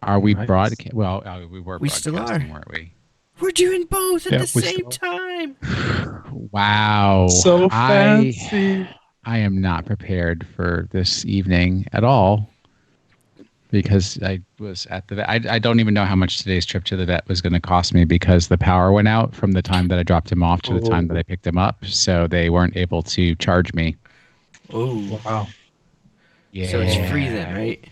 Are we broadcasting? Well, we were We still broadcasting, are. weren't we? We're doing both at the same time. Wow. So fancy. I am not prepared for this evening at all because I was at the vet. I don't even know how much today's trip to the vet was going to cost me because the power went out from the time that I dropped him off to the time that I picked him up. So they weren't able to charge me. Oh, wow. Yeah. So it's free then, right?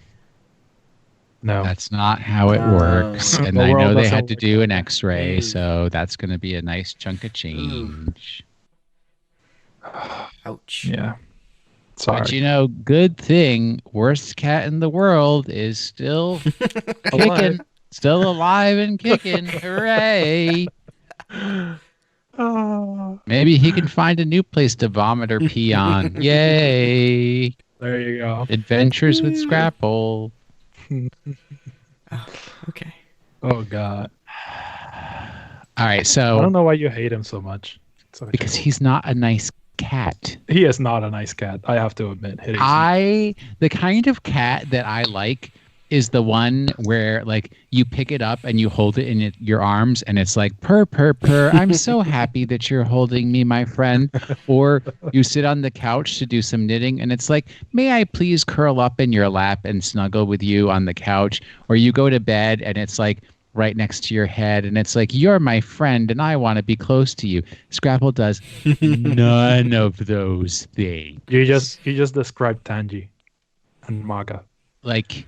No. That's not how it works. And The I know world they doesn't had to work do like an that. x-ray, so that's going to be a nice chunk of change. Ouch. Yeah. Sorry. But you know, good thing, worst cat in the world is still kicking, still alive and kicking. Hooray! Maybe he can find a new place to vomit or pee on. Yay! There you go. Adventures with Scrapple. Okay. Oh, God. All right, so I don't know why you hate him so much. Because he's not a nice cat. He is not a nice cat, I have to admit. The kind of cat that I like is the one where like you pick it up and you hold it in your arms and it's like purr purr purr. I'm so happy that you're holding me, my friend. Or you sit on the couch to do some knitting and it's like, may I please curl up in your lap and snuggle with you on the couch? Or you go to bed and it's like right next to your head and it's like, you're my friend and I want to be close to you. Scrapple does none of those things. You just described Tanji and Maga. Like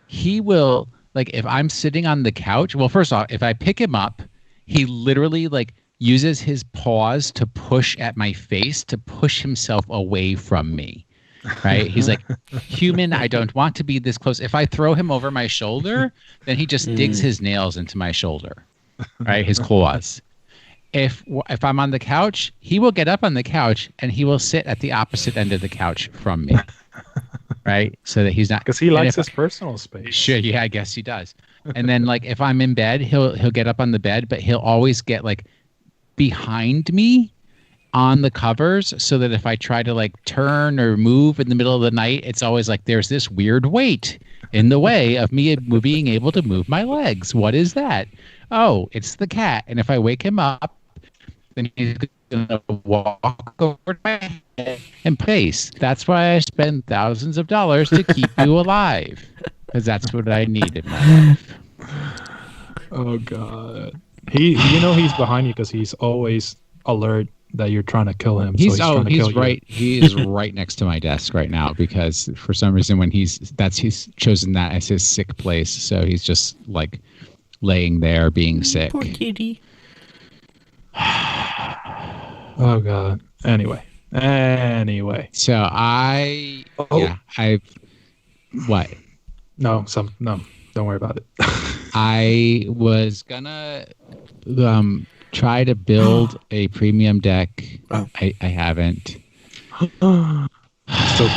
he will, like if I'm sitting on the couch, well, first off, if I pick him up, he literally like uses his paws to push at my face to push himself away from me. Right? He's like, human, I don't want to be this close. If I throw him over my shoulder, then he just digs his nails into my shoulder. Right? His claws. If I'm on the couch, he will get up on the couch and he will sit at the opposite end of the couch from me. Right? So that he's not, because he likes his personal space. Sure, yeah, I guess he does. And then like if I'm in bed, he'll get up on the bed, but he'll always get like behind me on the covers so that if I try to like turn or move in the middle of the night, it's always like there's this weird weight in the way of me being able to move my legs. What is that? Oh, it's the cat. And if I wake him up, then he's going to walk over to my head and pace. That's why I spend thousands of dollars to keep you alive. Because that's what I need in my life. Oh, God. He's behind you because he's always alert that you're trying to kill him. He's right. He is right next to my desk right now because for some reason when he's chosen that as his sick place. So he's just like laying there being sick. Poor kitty. Oh God. Anyway. So what? No, don't worry about it. I was gonna try to build a premium deck. Oh. I haven't. So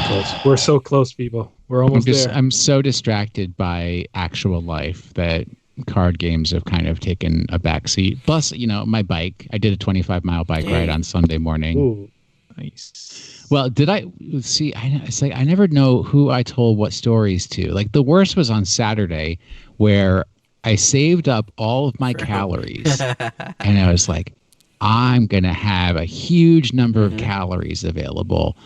close. We're so close, people. We're almost there. I'm so distracted by actual life that card games have kind of taken a backseat. Plus, my bike. I did a 25-mile bike ride on Sunday morning. Ooh, nice. Well, did I see? It's like I never know who I told what stories to. Like the worst was on Saturday, where I saved up all of my calories, and I was like, I'm gonna have a huge number of calories available.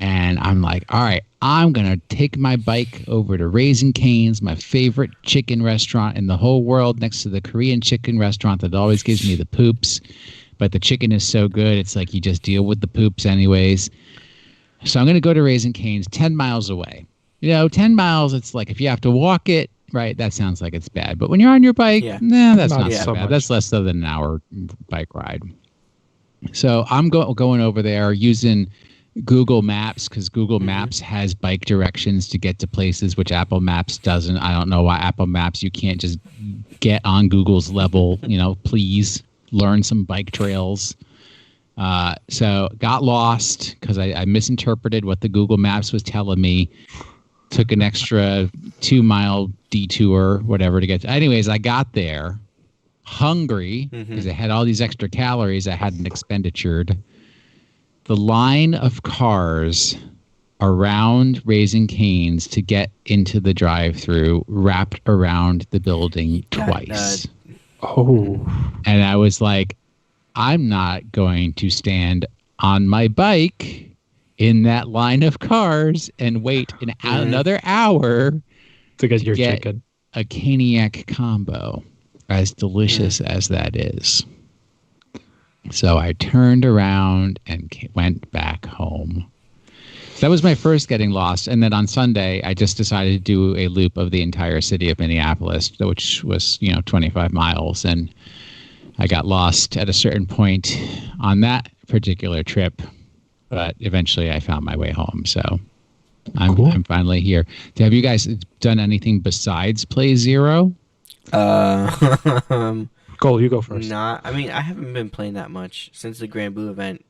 And I'm like, all right, I'm going to take my bike over to Raising Cane's, my favorite chicken restaurant in the whole world, next to the Korean chicken restaurant that always gives me the poops. But the chicken is so good, it's like you just deal with the poops anyways. So I'm going to go to Raising Cane's 10 miles away. 10 miles, it's like if you have to walk it, right, that sounds like it's bad. But when you're on your bike, that's not so bad. much. That's less than an hour bike ride. So I'm going over there using Google Maps because Google Maps has bike directions to get to places which Apple Maps doesn't. I don't know why Apple Maps, you can't just get on Google's level, please learn some bike trails. So got lost because I misinterpreted what the Google Maps was telling me. Took an extra 2-mile detour, whatever, to get to. Anyways, I got there hungry because I had all these extra calories I hadn't expenditured. The line of cars around Raising Cane's to get into the drive-through wrapped around the building twice. And I was like, I'm not going to stand on my bike in that line of cars and wait another hour to get your chicken. A Caniac combo, as delicious as that is. So I turned around and went back home. That was my first getting lost. And then on Sunday, I just decided to do a loop of the entire city of Minneapolis, which was, 25 miles. And I got lost at a certain point on that particular trip. But eventually I found my way home. So I'm finally here. Have you guys done anything besides play Zero? Cole, you go first. I mean, I haven't been playing that much since the Grand Blue event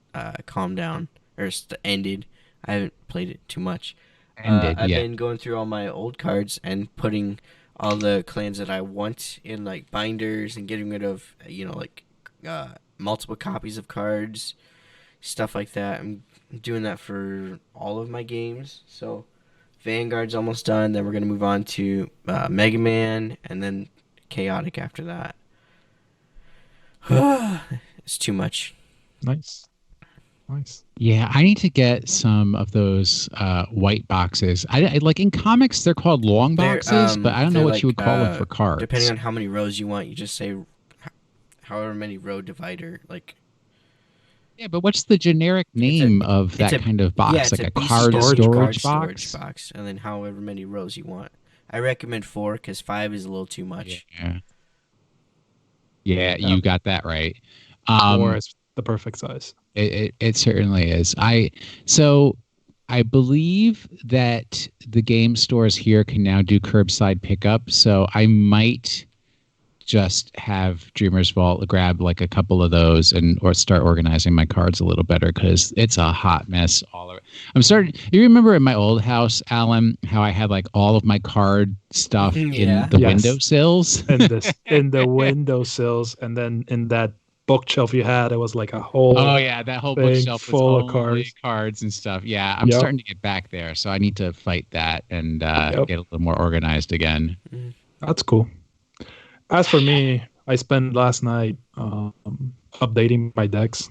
calmed down or ended. I haven't played it too much. I've been going through all my old cards and putting all the clans that I want in like binders and getting rid of multiple copies of cards, stuff like that. I'm doing that for all of my games. So Vanguard's almost done. Then we're gonna move on to Mega Man and then Chaotic after that. It's too much. Nice. Yeah, I need to get some of those white boxes. I like in comics they're called long boxes, but I don't know what you would call them for cards. Depending on how many rows you want, you just say however many row divider. Like. Yeah, but what's the generic name of that kind of box? Yeah, it's like a card storage box, and then however many rows you want. I recommend 4 because 5 is a little too much. Yeah, you got that right. 4 is the perfect size. It certainly is. I believe that the game stores here can now do curbside pickup, so I might just have Dreamer's Vault grab like a couple of those or start organizing my cards a little better because it's a hot mess all over. You remember in my old house, Alan, how I had like all of my card stuff in the windowsills? in the windowsills, and then in that bookshelf you had, it was like a whole that whole bookshelf full was of cards and stuff. Yeah, I'm starting to get back there, so I need to fight that and get a little more organized again. That's cool. As for me, I spent last night updating my decks.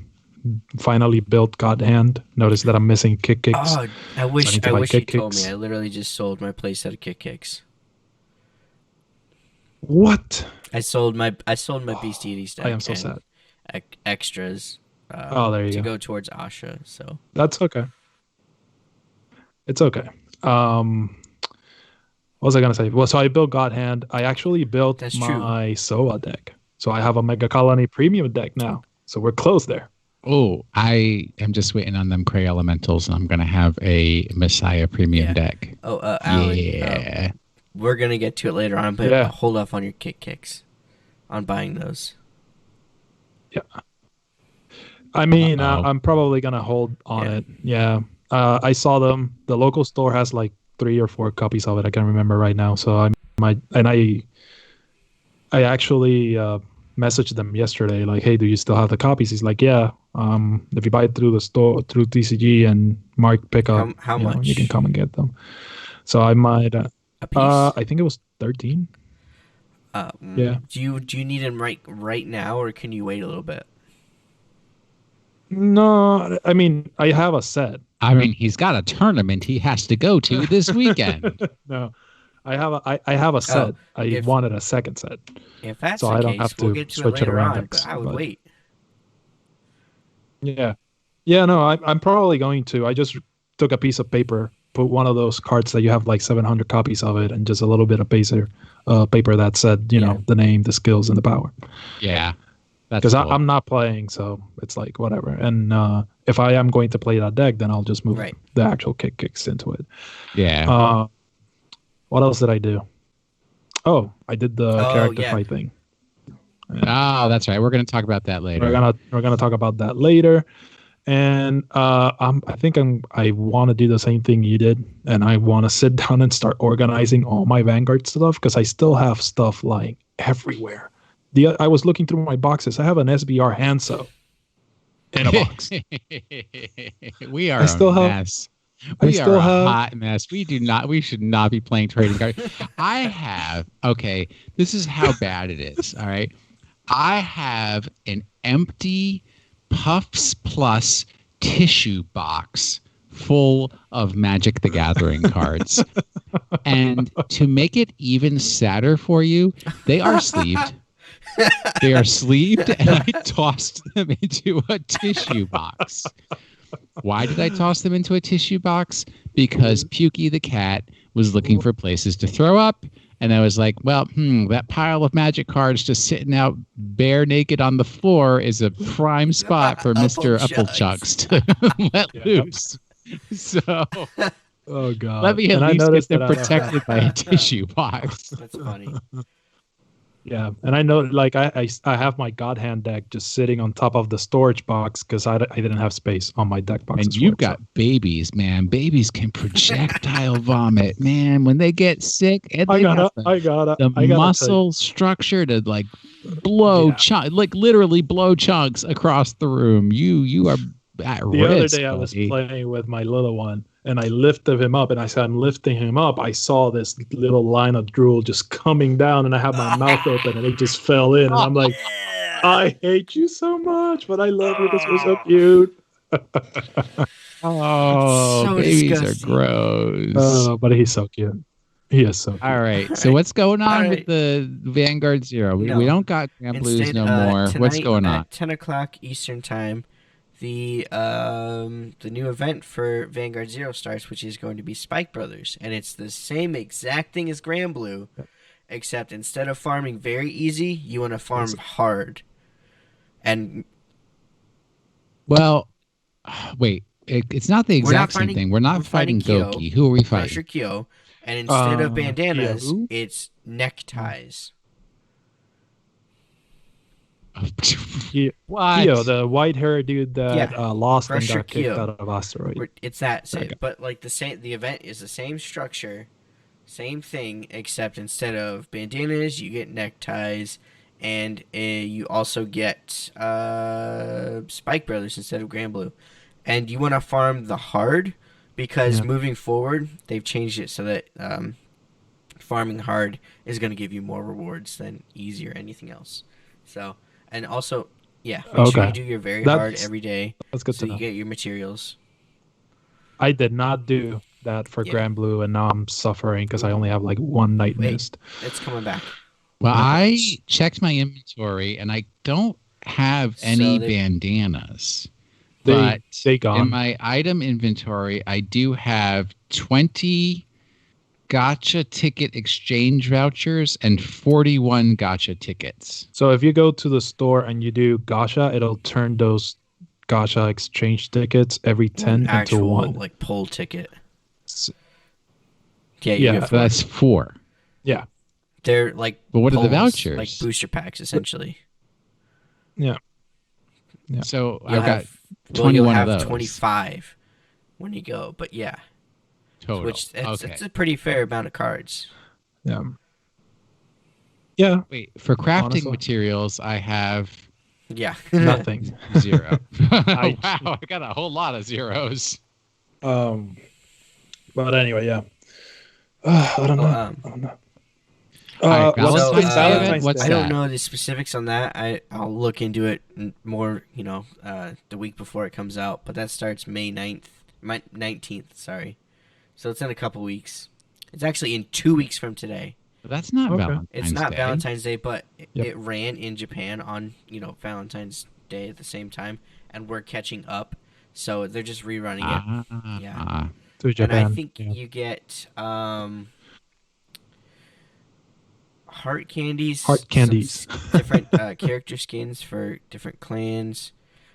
Finally built God Hand. Noticed that I'm missing Kick Kicks. Oh, I wish you told me. I literally just sold my playset of Kick Kicks. What? I sold my Bestiality stack. I am so sad. Extras. There you go towards Asha. So that's okay. It's okay. What was I gonna say? Well, so I built God Hand. I actually built my Soa deck. So I have a Mega Colony Premium deck now. So we're close there. Oh, I am just waiting on them Cray Elementals, and I'm gonna have a Messiah Premium deck. Alan, we're gonna get to it later on, but hold off on your Kick Kicks on buying those. Yeah. I mean, I'm probably gonna hold on it. Yeah. I saw them. The local store has like 3 or 4 copies of it. I can't remember right now. So I might, and I actually messaged them yesterday, like, hey, do you still have the copies? He's like, yeah. If you buy it through the store, through TCG and Mark Pickup, how much? You can come and get them. So I might. A piece? I think it was 13. Yeah. Do you need them right now, or can you wait a little bit? No, I mean, I have a set. I mean, he's got a tournament he has to go to this weekend. No, I have a set. I wanted a second set. If that's so the I don't case, have to we'll get to switch it later around. On, but I would wait. Yeah. No, I'm probably going to. I just took a piece of paper, put one of those cards that you have like 700 copies of it, and just a little bit of paper that said, you know, the name, the skills, and the power. Yeah. Because cool. I'm not playing, so it's like whatever. And if I am going to play that deck, then I'll just move the actual kicks into it. Yeah. What else did I do? Oh, I did the character fight thing. Oh, that's right. We're going to talk about that later. We're gonna talk about that later. And I think I want to do the same thing you did, and I want to sit down and start organizing all my Vanguard stuff because I still have stuff lying everywhere. I was looking through my boxes. I have an SBR Hanso in a box. We are a mess. We are a hot mess. We should not be playing trading cards. Okay, this is how bad it is. All right. I have an empty Puffs Plus tissue box full of Magic the Gathering cards. And to make it even sadder for you, they are sleeved. They are sleeved, and I tossed them into a tissue box. Why did I toss them into a tissue box? Because Pukey the cat was looking for places to throw up. And I was like, well, that pile of Magic cards just sitting out bare naked on the floor is a prime spot for Mr. Applechucks to let loose. So, oh God, let me at least get them protected by a tissue box. That's funny. Yeah, and I know, like, I have my God Hand deck just sitting on top of the storage box because I didn't have space on my deck box. And you've got babies, man. Babies can projectile vomit, man. When they get sick, and I got the muscle structure to like blow like literally blow chunks across the room. You are at risk. The other day, I was playing with my little one. And I lifted him up, and as I'm lifting him up, I saw this little line of drool just coming down, and I had my mouth open, and it just fell in. And I'm like, I hate you so much, but I love you. This was so cute. So babies disgusting. Are gross. Oh, but he's so cute. He is so cute. All right. So what's going on with the Vangaurd Zero? We don't got Grand Blues no more. What's going on? At 10 o'clock Eastern Time, the new event for Vangaurd Zero starts, which is going to be Spike Brothers, and it's the same exact thing as Grand Blue, except instead of farming very easy, you want to farm hard. And well, wait, it's not the exact same thing. We're not fighting Goki. Who are we fighting? Crusher Kyo, and instead of bandanas, it's neckties. Kyo, the white-haired dude that lost and got kicked out of Asteroid. It's that same, but like the event is the same structure, same thing, except instead of bandanas, you get neckties, and you also get Spike Brothers instead of Grand Blue, and you want to farm the hard because moving forward, they've changed it so that farming hard is going to give you more rewards than easy or anything else. So. And also, make sure you do your very hard every day. That's good so to know. You get your materials. I did not do that for Grand Blue, and now I'm suffering because I only have like one night missed. It's coming back. Well, I checked my inventory, and I don't have any bandanas. But they gone. In my item inventory, I do have 20 gacha ticket exchange vouchers and 41 gacha tickets. So if you go to the store and you do gacha, it'll turn those gacha exchange tickets every 10 into 1. Like pull ticket. Yeah, that's 4. Yeah. They're like But what are the vouchers? Like booster packs, essentially. Yeah. So I've got 21 of those. 25 when you go, but yeah. Total. Which it's a pretty fair amount of cards. Yeah. Yeah. Wait, for crafting materials, I have nothing. 0. Wow, I got a whole lot of zeros. But anyway, yeah. I don't know. Valentine's Day. I don't know the specifics on that. I'll look into it more, the week before it comes out. But that starts May 19th, sorry. So it's in a couple weeks. It's actually in 2 weeks from today. But that's not Valentine's Day. It's not Valentine's Day, but it ran in Japan on, Valentine's Day at the same time, and we're catching up. So they're just rerunning it. Yeah. To Japan. And I think you get heart candies, Heart candies. different character skins for different clans.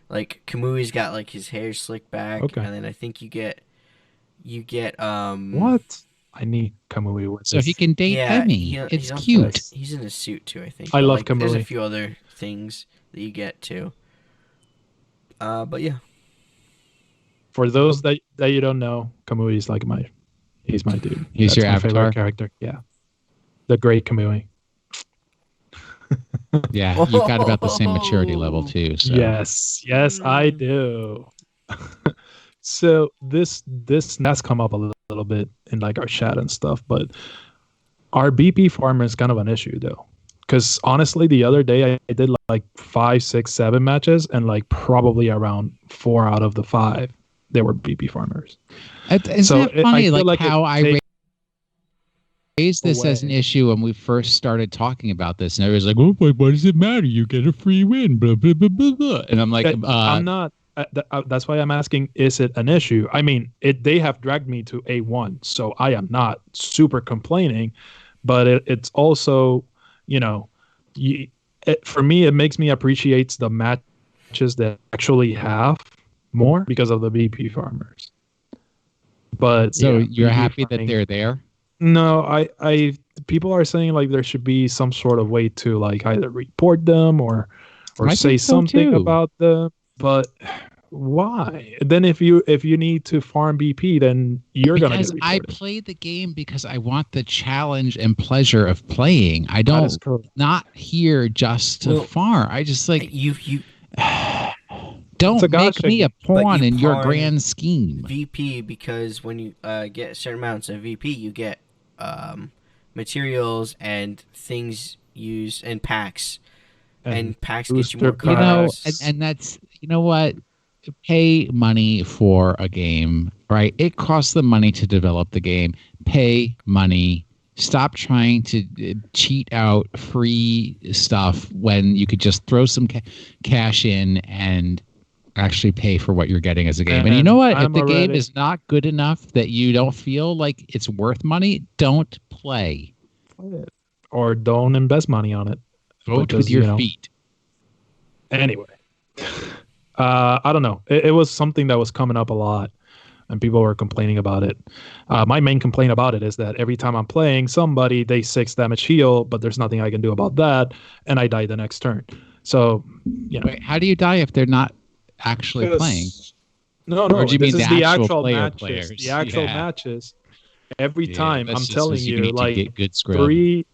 Like Kamui's got like his hair slicked back, Okay. and then I think you get what? I need Kamui with So this. he can date Emmy. It's cute. He's in a suit too, I think. I love like, Kamui. There's a few other things that you get too. But yeah. For those that you don't know, Kamui is like he's my dude. He's your my avatar? favorite character. Yeah, the great Kamui. Yeah, you've got about the same maturity level too. So. Yes, I do. So this has come up a little bit in like our chat and stuff, but our BP farmer is kind of an issue though, because honestly, the other day I did like 5, 6, 7 matches, and like probably around 4 out of the 5 they were BP farmers. Isn't that funny? Like how I raised this as an issue when we first started talking about this, and everyone's like, "Oh, but what does it matter? You get a free win." Blah blah blah blah blah. And I'm like, I'm not. That's why I'm asking: is it an issue? I mean, they have dragged me to A1, so I am not super complaining, but it's also, for me, it makes me appreciate the matches that actually have more because of the BP farmers. But so you're happy that they're there? No, I people are saying like there should be some sort of way to like either report them or say something about them. But why? Then if you need to farm BP, then you're gonna get reported. I played the game because I want the challenge and pleasure of playing. I don't not here just to farm. I just like you don't make me a pawn in your grand scheme. VP because when you get certain amounts of VP, you get materials and things used and packs. And packs get you more cards. And that's what, pay money for a game, right? It costs them money to develop the game. Pay money. Stop trying to cheat out free stuff when you could just throw some cash in and actually pay for what you're getting as a game. And you know what? If the game is not good enough that you don't feel like it's worth money, don't play. Or don't invest money on it. Vote with your feet. Anyway, I don't know. It was something that was coming up a lot, and people were complaining about it. My main complaint about it is that every time I'm playing somebody, they 6 damage heal, but there's nothing I can do about that, and I die the next turn. So, Wait, how do you die if they're not actually playing? No. Or do you mean the actual matches? Players? The actual matches. Every time, I'm telling you, like get good 3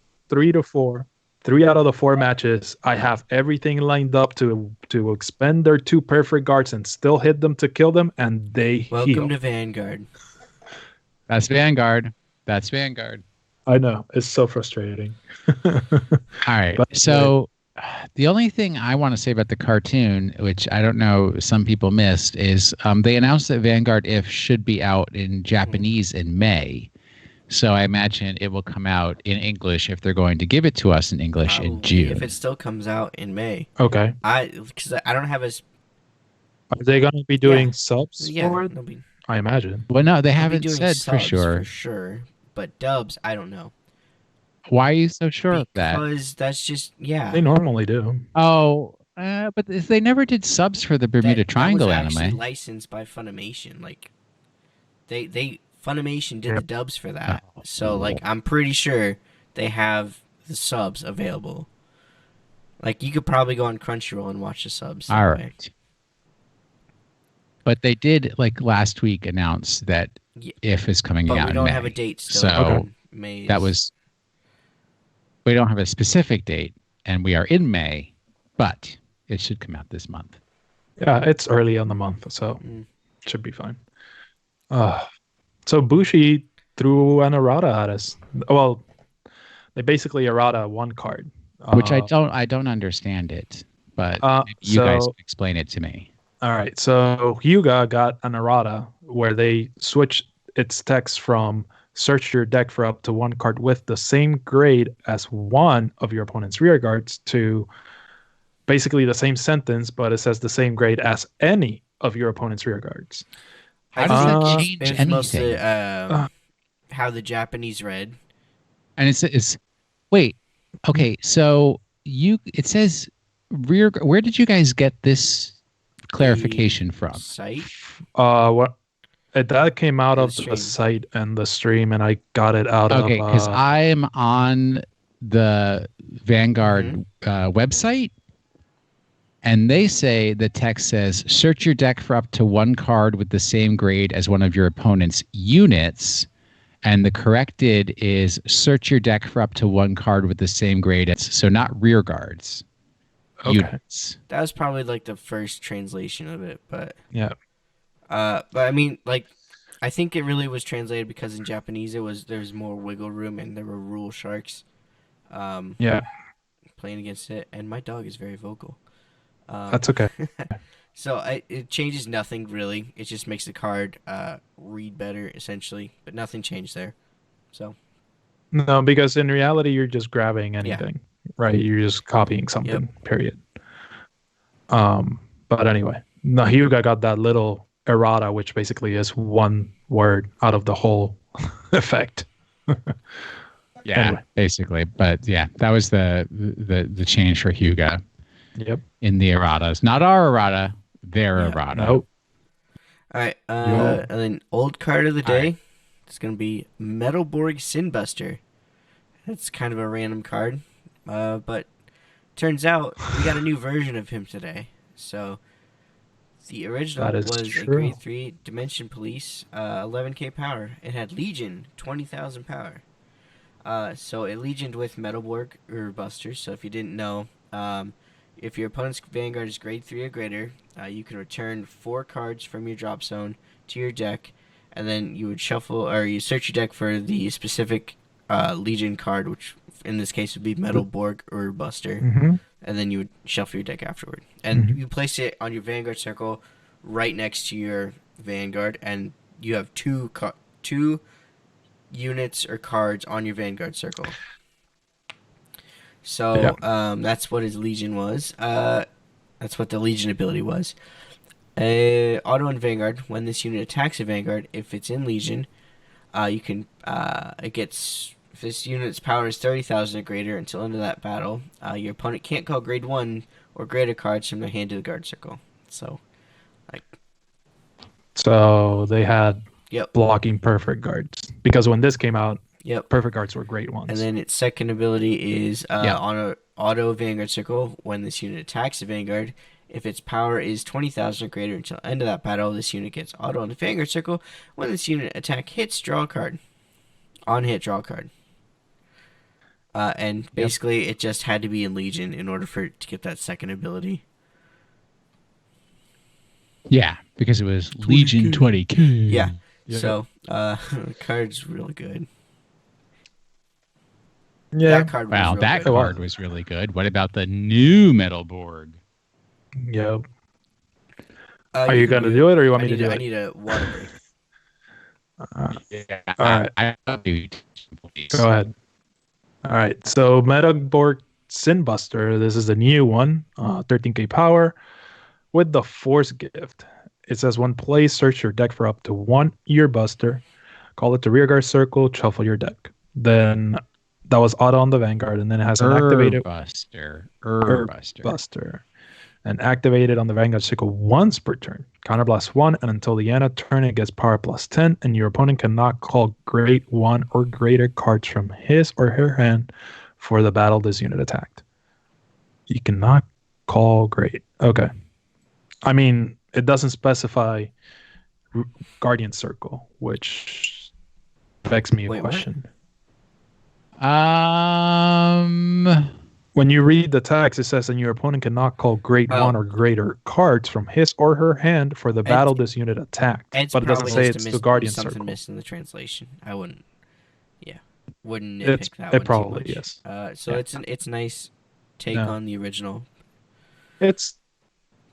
to 4. 3 out of the 4 matches, I have everything lined up to expend their 2 perfect guards and still hit them to kill them, and they Welcome to Vanguard. That's Vanguard. I know. It's so frustrating. All right. So the only thing I want to say about the cartoon, which I don't know some people missed, is they announced that Vanguard If should be out in Japanese in May. So I imagine it will come out in English if they're going to give it to us in English in June. If it still comes out in May. Okay. Because I don't have as... Are they going to be doing subs for it? Be... I imagine. Well, no, they haven't said for sure. For sure. But dubs, I don't know. Why are you so sure of that? Because that's just, They normally do. Oh, but they never did subs for the Bermuda Triangle anime. That was actually licensed by Funimation. Like, Funimation did the dubs for that. So, like, I'm pretty sure they have the subs available. Like, you could probably go on Crunchyroll and watch the subs. All right. But they did, like, last week announce that If is coming out in May. But we don't have a date still. So, that was... We don't have a specific date, and we are in May, but it should come out this month. Yeah, it's early on the month, so it should be fine. So Bushi threw an errata at us. Well, they basically errata 1 card, which I don't understand it, but you guys can explain it to me. All right, so Hyuga got an errata where they switched its text from search your deck for up to 1 card with the same grade as one of your opponent's rear guards to basically the same sentence, but it says the same grade as any of your opponent's rear guards. How does that change anything? Mostly, how the Japanese read. And it's wait, Okay, so it says rear. Where did you guys get this The clarification from? site What that came out or the of the stream? site and the stream, and I got it out of Okay, because I'm on the Mm-hmm. Vanguard website, and they say the text says search your deck for up to one card with the same grade as one of your opponent's units. And the corrected is search your deck for up to one card with the same grade. So not rear guards, okay. units. That was probably like the first translation of it, but Yeah. but I mean, like, I think it really was translated because in Japanese there's more wiggle room and there were rule sharks, um, Yeah. playing against it, and my dog is very vocal. Um, That's okay. so it changes nothing really. It just makes the card read better essentially, but nothing changed there. So No, because in reality, you're just grabbing yeah, anything, right? You're just copying yep. something. Period. But anyway, no, Hyuga got that little errata, which basically is one word out of the whole effect. Yeah, Anyway, basically. But yeah, that was the change for Hyuga yep. in the erratas. Not our errata, their Yeah. errata. Nope. All right. Yo. And then old card of the All right. day. It's gonna be Metalborg Sinbuster. It's kind of a random card, but turns out we got a new version of him today. So the original That is was a true. grade 3 Dimension Police, 11k power. It had Legion, 20,000 power. So it legioned with Metalborg or Busters. So if you didn't know, if your opponent's Vanguard is grade 3 or greater, you can return 4 cards from your drop zone to your deck, and then you would shuffle or you search your deck for the specific Legion card, which in this case would be Metalborg or Buster, Mm-hmm. and then you would shuffle your deck afterward. And Mm-hmm. you place it on your Vanguard circle right next to your Vanguard, and you have two units or cards on your Vanguard circle. Yeah. So that's what his Legion was. That's what the Legion ability was. Auto and Vanguard. When this unit attacks a Vanguard, if it's in Legion, you can. It gets. If this unit's power is 30,000 or greater until end of that battle, your opponent can't call grade 1 or greater cards from their hand to the guard circle. So, like. So they had Yep. blocking perfect guards because when this came out, Yep. perfect guards were great ones. And then its second ability is Yeah. on a auto Vanguard circle. When this unit attacks a Vanguard, if its power is 20,000 or greater until end of that battle, this unit gets auto on the Vanguard circle. When this unit attack hits, draw a card. On hit, draw a card. And basically, it just had to be in Legion in order for it to get that second ability. Yeah, because it was Legion 20K. Yeah. Yeah. So, the card's really good. Yeah. That card was Wow, real that good. card was really good. What about the new Metalborg? Yep. You Are you can gonna do it, or you want I me to need do I it? need a water break. Yeah, All right. I do. Go ahead. All right. So Metaborg Sinbuster. This is the new one. 13k power with the Force gift. It says when play, search your deck for up to one Earbuster. Call it the rearguard circle. Shuffle your deck. Then that was auto on the Vanguard, and then it has an activated Buster. And activated on the Vanguard circle once per turn. Counterblast 1, and until the end of turn, it gets power plus 10, and your opponent cannot call grade 1 or greater cards from his or her hand for the battle this unit attacked. You cannot call grade. Okay. I mean, it doesn't specify Guardian Circle, which begs me a question. When you read the text, it says, and your opponent cannot call grade 1 or greater cards from his or her hand for the battle this unit attacked. But it doesn't say it's the Guardian Circle. Something missed in the translation. I wouldn't nitpick that it one probably too much. is. So it's a nice take on the original.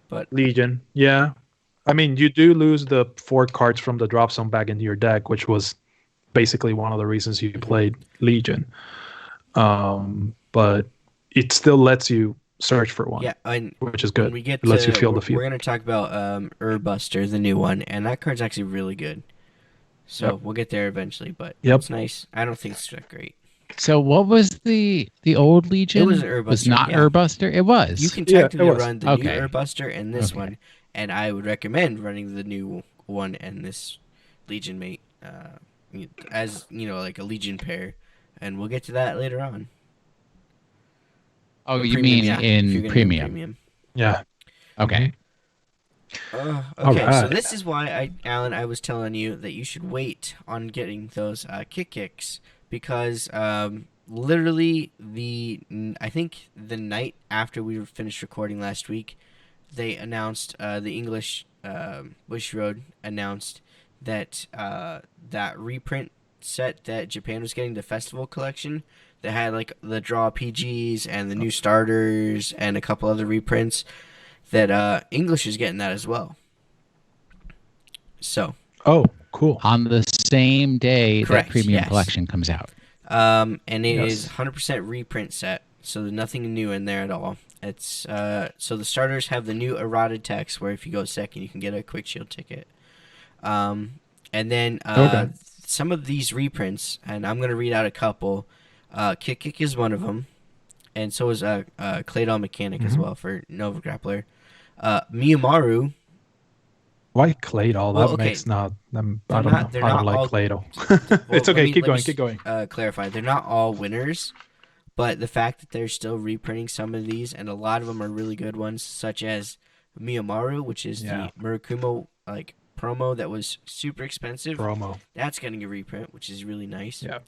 But Legion, yeah. I mean, you do lose the 4 cards from the drop zone back into your deck, which was basically one of the reasons you played Legion. But it still lets you search for one, which is good. It lets you feel the field. We're going to talk about Urbuster, the new one, and that card's actually really good. So we'll get there eventually, but it's nice. I don't think it's that great. So what was the old Legion? It was an Urbuster. Was not yeah. Urbuster? It was. You can technically run the new Okay. Urbuster and this one, and I would recommend running the new one and this Legion mate as like a Legion pair, and we'll get to that later on. Oh, you mean in premium? Premium? Yeah. Okay. Okay, so this is why Alan, I was telling you that you should wait on getting those kicks because literally I think the night after we finished recording last week, they announced the English Bushiroad announced that that reprint set that Japan was getting, the festival collection that had like the draw PGs and the new starters and a couple other reprints, that English is getting that as well. So. Oh, cool. On the same day that premium collection comes out. And it is 100% reprint set, so there's nothing new in there at all. It's so the starters have the new errata text, where if you go second, you can get a quick shield ticket. And then some of these reprints, and I'm gonna read out a couple. Kick is one of them, and so is Claydol Mechanic as well for Nova Grappler. Miyamaru. Why Claydol? That makes not. I don't like Claydol. It's okay. Keep going. Clarify. They're not all winners, but the fact that they're still reprinting some of these, and a lot of them are really good ones, such as Miyamaru, which is the Murakumo promo that was super expensive. That's getting a reprint, which is really nice. Yeah.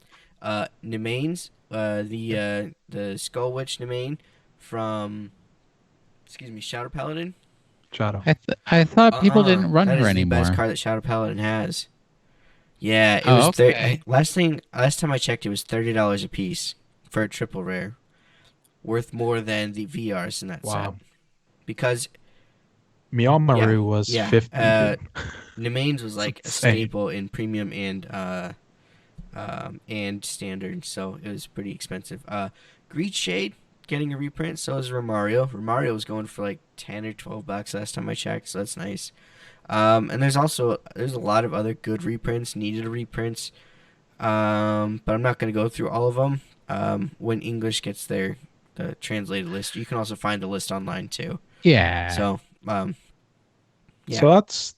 Nemane's, the Skull Witch Nemane from, Shadow Paladin. Shadow. I thought people didn't run her anymore. That is the best card that Shadow Paladin has. Yeah, it was last time I checked, it was $30 a piece for a triple rare, worth more than the VRs in that set. Because Miyamaru was 50. Nemane's was like a staple in premium and standard, so it was pretty expensive. Greed Shade getting a reprint, so is Romario. Romario was going for like $10 or $12 last time I checked, so that's nice. And there's a lot of other good reprints, needed reprints, but I'm not going to go through all of them. When English gets the translated list, you can also find the list online too. Yeah. So, So that's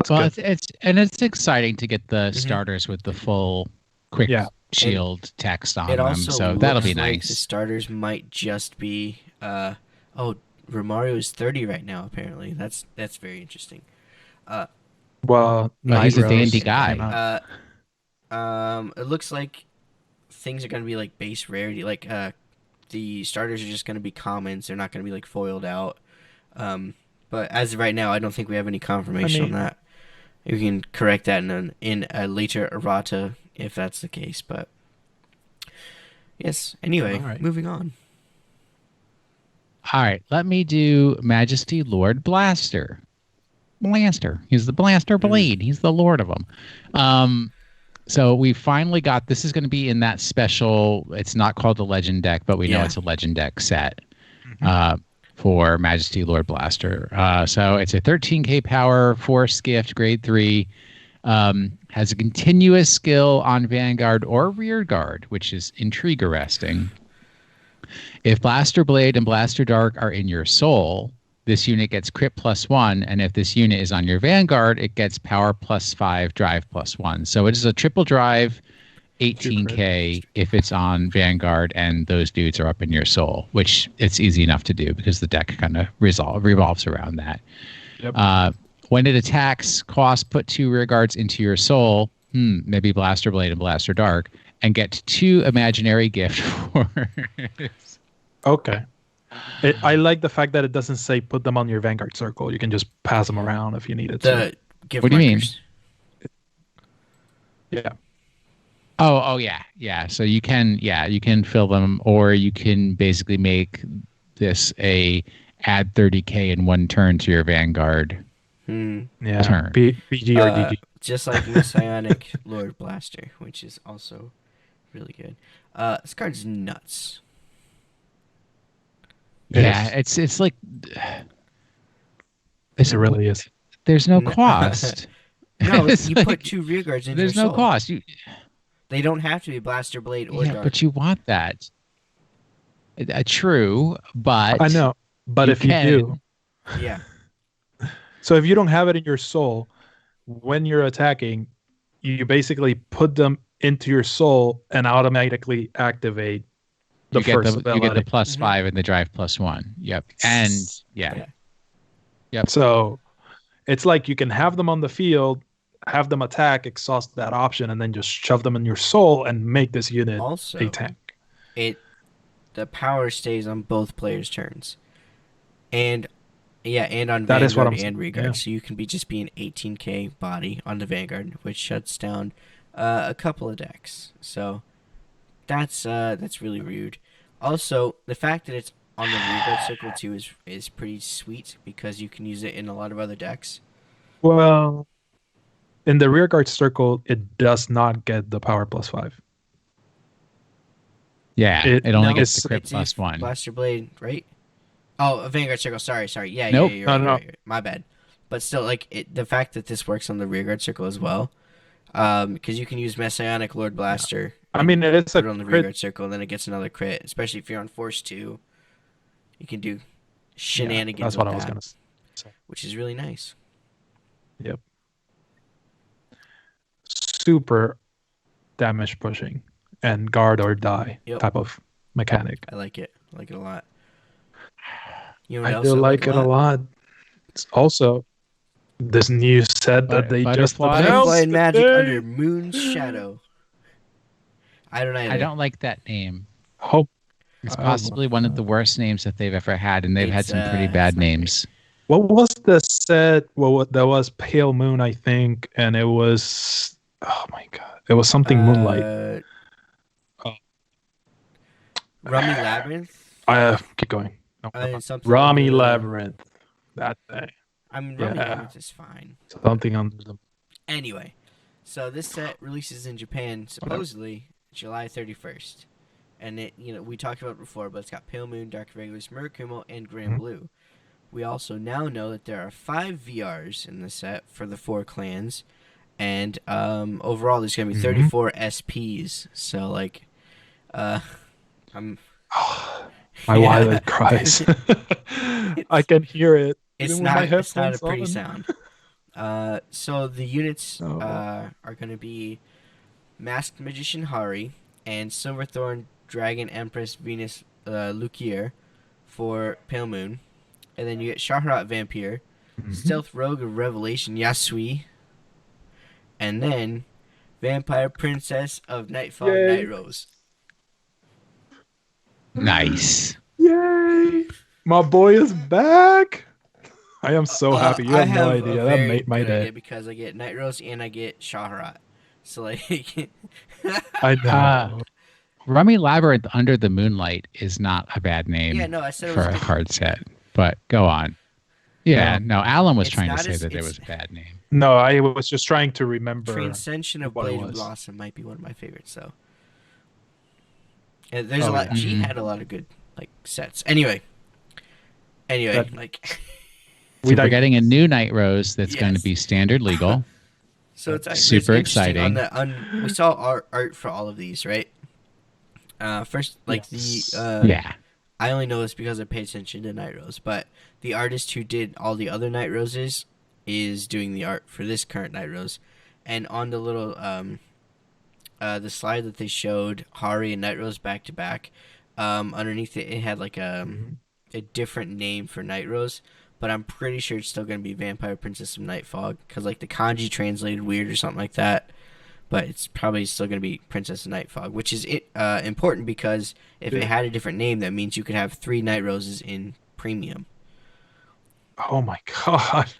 good. It's exciting to get the starters with the full quick shield text on them. So that'll be nice. The starters might just be Romario is 30 right now. Apparently, that's very interesting. He's a dandy guy. It looks like things are gonna be like base rarity. Like the starters are just gonna be commons. They're not gonna be like foiled out. But as of right now, I don't think we have any confirmation on that. We can correct that in a later errata if that's the case. But yes. Anyway, moving on. All right, let me do Majesty Lord Blaster. He's the Blaster Blade. He's the Lord of them. So we finally got, this is going to be in that special, it's not called the Legend deck, but we know it's a Legend deck set for Majesty Lord Blaster. So it's a 13k power, Force Gift, grade 3. Has a continuous skill on Vanguard or Rear Guard, which is intrigue arresting. If Blaster Blade and Blaster Dark are in your soul, this unit gets crit +1, and if this unit is on your Vanguard, it gets power +5, drive +1. So it is a triple drive, 18k if it's on Vanguard and those dudes are up in your soul, which it's easy enough to do because the deck kind of revolves around that. Yep. When it attacks, put 2 rear guards into your soul, maybe Blaster Blade and Blaster Dark, and get 2 imaginary gift force. Okay. I like the fact that it doesn't say put them on your Vanguard circle. You can just pass them around if you need it. What do you mean? Yeah. Oh yeah. So you can fill them, or you can basically make this add 30k in 1 turn to your Vanguard. Turn. PG or DG. Just like Messianic Lord Blaster, which is also really good. This card's nuts. It's like it really is. There's no cost. No, you put 2 rear guards in. There's no cost. They don't have to be Blaster Blade or Dark. But you want that. True, but I know. But if you do, yeah. So if you don't have it in your soul, when you're attacking, you basically put them into your soul and automatically activate the first ability. You get the +5 and the drive +1. Yep. And yeah. Yep. So it's like you can have them on the field, have them attack, exhaust that option, and then just shove them in your soul and make this unit a tank. The power stays on both players' turns. And on that Vanguard and Rearguard. So you can just be an 18k body on the Vanguard, which shuts down a couple of decks. So that's really rude. Also, the fact that it's on the Rearguard circle too is pretty sweet because you can use it in a lot of other decks. Well, in the Rearguard circle, it does not get the power +5. Yeah, it only gets the crit +1. Blaster Blade, right? Oh, a Vanguard Circle. Sorry. Yeah, nope. You're right. My bad. But still, the fact that this works on the Rearguard Circle as well, because you can use Messianic Lord Blaster. I mean, it is on the Rearguard Circle, and then it gets another crit. Especially if you're on Force 2, you can do shenanigans. That's what I was gonna say. Which is really nice. Yep. Super damage pushing and guard or die type of mechanic. I like it. I like it a lot. I do like it a lot. It's also this new set that they just Butterfly and Magic under Moon's Shadow. I don't either. I don't like that name. It's possibly one of the worst names that they've ever had, and they've had some pretty bad names. What was the set? Well, that was Pale Moon, I think, and it was my god, it was something Moonlight. Rummy Labyrinth. Keep going. Rummy Labyrinth. That thing. I mean, Rummy Labyrinth is fine. Something under them. Anyway, so this set releases in Japan supposedly July 31st, and we talked about it before, but it's got Pale Moon, Dark Regulars, Murakumo, and Grand Blue. We also now know that there are 5 VRs in the set for the 4 clans, and overall there's gonna be 34 SPs. So I'm. My wallet cries. I can hear it. It's not a pretty sound. So the units are going to be Masked Magician Hari and Silverthorn Dragon Empress Venus Lukier for Pale Moon. And then you get Shahrat Vampire, Stealth Rogue of Revelation Yasui, and then Vampire Princess of Nightfall Night Rose. Nice. Yay! My boy is back. I am so happy. You have no idea. That made my day. Because I get Night Rose and I get Shahrat. So I know. Rummy Labyrinth Under the Moonlight is not a bad name. Yeah, no, I said for a card set. But go on. Yeah, no, Alan was trying to say that it was a bad name. No, I was just trying to remember. Transcension of Blade and Blossom might be one of my favorites. So. And there's a lot. She had a lot of good sets. Anyway, so we're getting a new Night Rose that's going to be standard legal. So it's super exciting. We saw art for all of these, right? First, I only know this because I pay attention to Night Rose, but the artist who did all the other Night Roses is doing the art for this current Night Rose, and on the little the slide that they showed Hari and Night Rose back to back, underneath it had a different name for Night Rose, but I'm pretty sure it's still going to be Vampire Princess of Nightfog because the kanji translated weird or something like that. But it's probably still going to be Princess of Nightfog, which is important because if it had a different name, that means you could have 3 Night Roses in premium. Oh my god!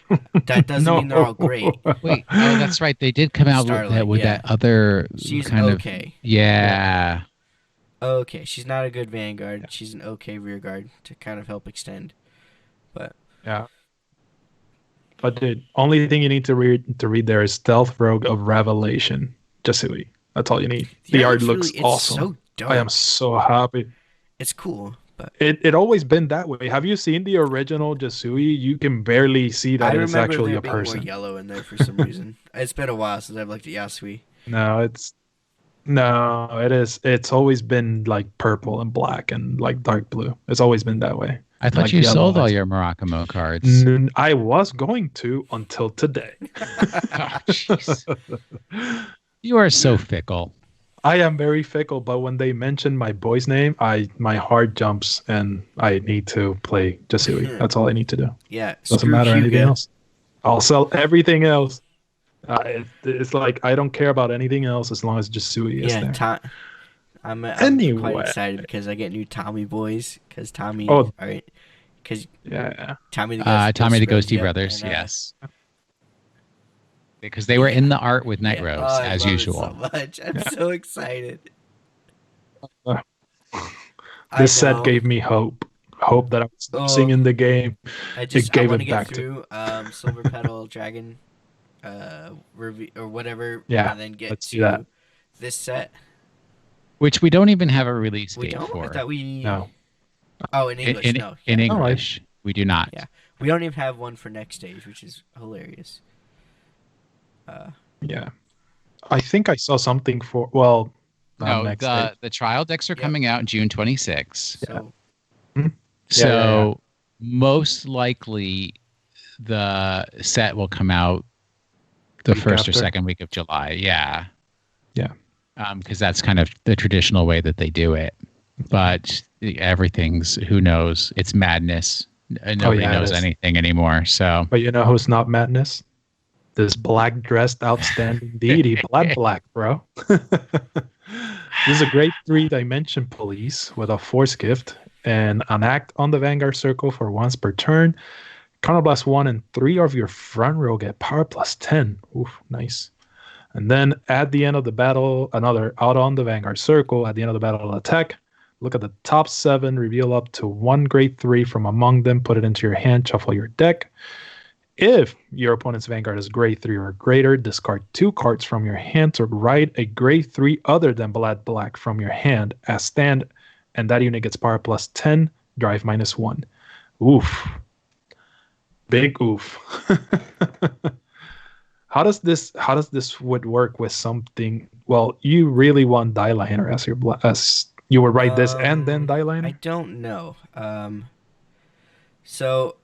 That doesn't mean they're all great. Wait, that's right. They did come out with that other kind of. Yeah. Okay, she's not a good Vanguard. She's an okay Rearguard to kind of help extend. But yeah. But dude, only thing you need to read there is Stealth Rogue of Revelation. Jasui. That's all you need. The art looks awesome. So dope. I am so happy. It's cool, but it always been that way. Have you seen the original Jasui? You can barely see that it's actually a person. More yellow in there for some reason. It's been a while since I've looked at Yasui. No, No, it is. It's always been like purple and black and like dark blue. It's always been that way. I thought Like you yellow. sold all your Morocco cards. I was going to until today. Oh, jeez. You are so fickle. I am very fickle, but when they mention my boy's name, my heart jumps and I need to play Jasui. That's all I need to do. Yeah, doesn't matter anything else. I'll sell everything else. It's like I don't care about anything else as long as Jasui is there. I'm quite excited because I get new Tommy boys because Tommy. Oh, all right. Because Tommy the Ghosty Brothers, and, yes. Because they were in the art with Night Rose, as usual. So much. I'm so excited. This set gave me hope. Hope that I was losing in the game. It gave it back to Silver Petal Dragon review or whatever. Yeah, and then get to this set. Which we don't even have a release date for. I thought we... No. Oh, in English, no. In English, we do not. Yeah. We don't even have one for next stage, which is hilarious. Yeah. I think I saw something for, well... No, the trial decks are coming out June 26th. Yeah. So most likely the set will come out the first or second week of July. Yeah. Yeah. Because that's kind of the traditional way that they do it. But everything's, who knows? It's madness. Nobody knows anything anymore. So, but you know who's not madness? This black dressed outstanding deity, black, bro. This is a great 3-dimension police with a force gift and an act on the Vanguard circle for once per turn. Counterblast 1 and 3 of your front row get power plus 10. Oof, nice. And then at the end of the battle, another out on the Vanguard circle. At the end of the battle attack, look at the top 7, reveal up to 1 grade 3 from among them, put it into your hand, shuffle your deck. If your opponent's Vanguard is grade 3 or greater, discard 2 cards from your hand to write a grade 3 other than black from your hand as stand, and that unit gets power plus 10, drive minus 1. Oof. Big oof. How does this would work with something? Well, you really want Die Liner as as you would write this and then Die Liner? I don't know. So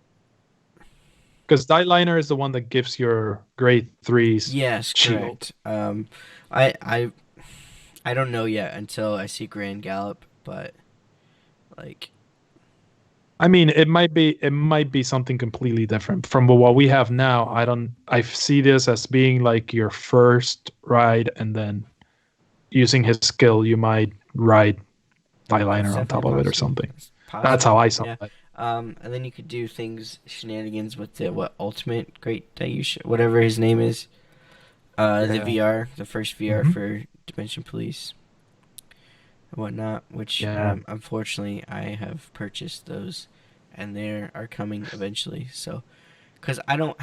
because Die Liner is the one that gives your grade 3s shield. Correct. I don't know yet until I see Grand Gallop, but like, I mean, it might be something completely different from what we have now. I see this as being like your first ride, and then using his skill, you might ride Die Liner on top of it or something. That's how I saw it. And then you could do shenanigans with the ultimate great Dayush, whatever his name is. The VR, the first VR for Dimension Police and whatnot, which unfortunately I have purchased those, and they are coming eventually. So, because I don't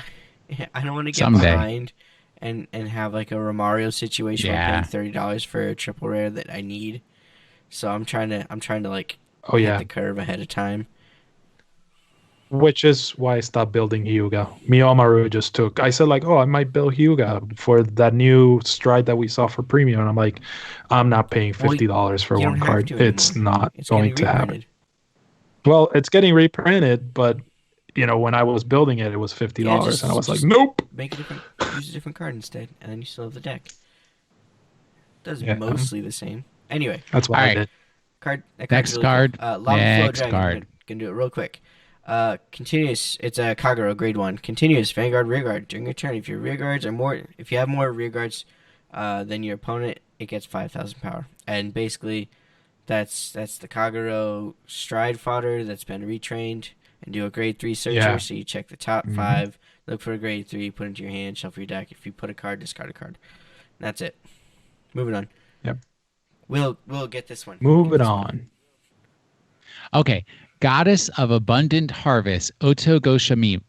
want to get behind and have like a Romario situation where I'm paying $30 for a triple rare that I need. So I'm trying to like hit the curve ahead of time. Which is why I stopped building Hyuga. Miyomaru just took. I said like, I might build Hyuga for that new stride that we saw for premium. And I'm like, I'm not paying $50 for one card. It's not going to happen. Well, it's getting reprinted, but when I was building it, it was $50, and I was like, nope. Use a different card instead, and then you still have the deck. Does mostly the same. Anyway, that's what I did. Next card. Next card. Gonna do it real quick. Continuous. It's a Kagero grade 1. Continuous Vanguard rearguard during your turn. If your rearguards are more, if you have more rearguards than your opponent, it gets 5,000 power. And basically, that's the Kagero stride fodder that's been retrained and do a grade 3 searcher. Yeah. So you check the top 5, look for a grade 3, put it into your hand, shuffle your deck. If you put a card, discard a card. And that's it. Moving on. Yep. We'll get this one. Move it on. Okay. Goddess of Abundant Harvest, Otogosahime.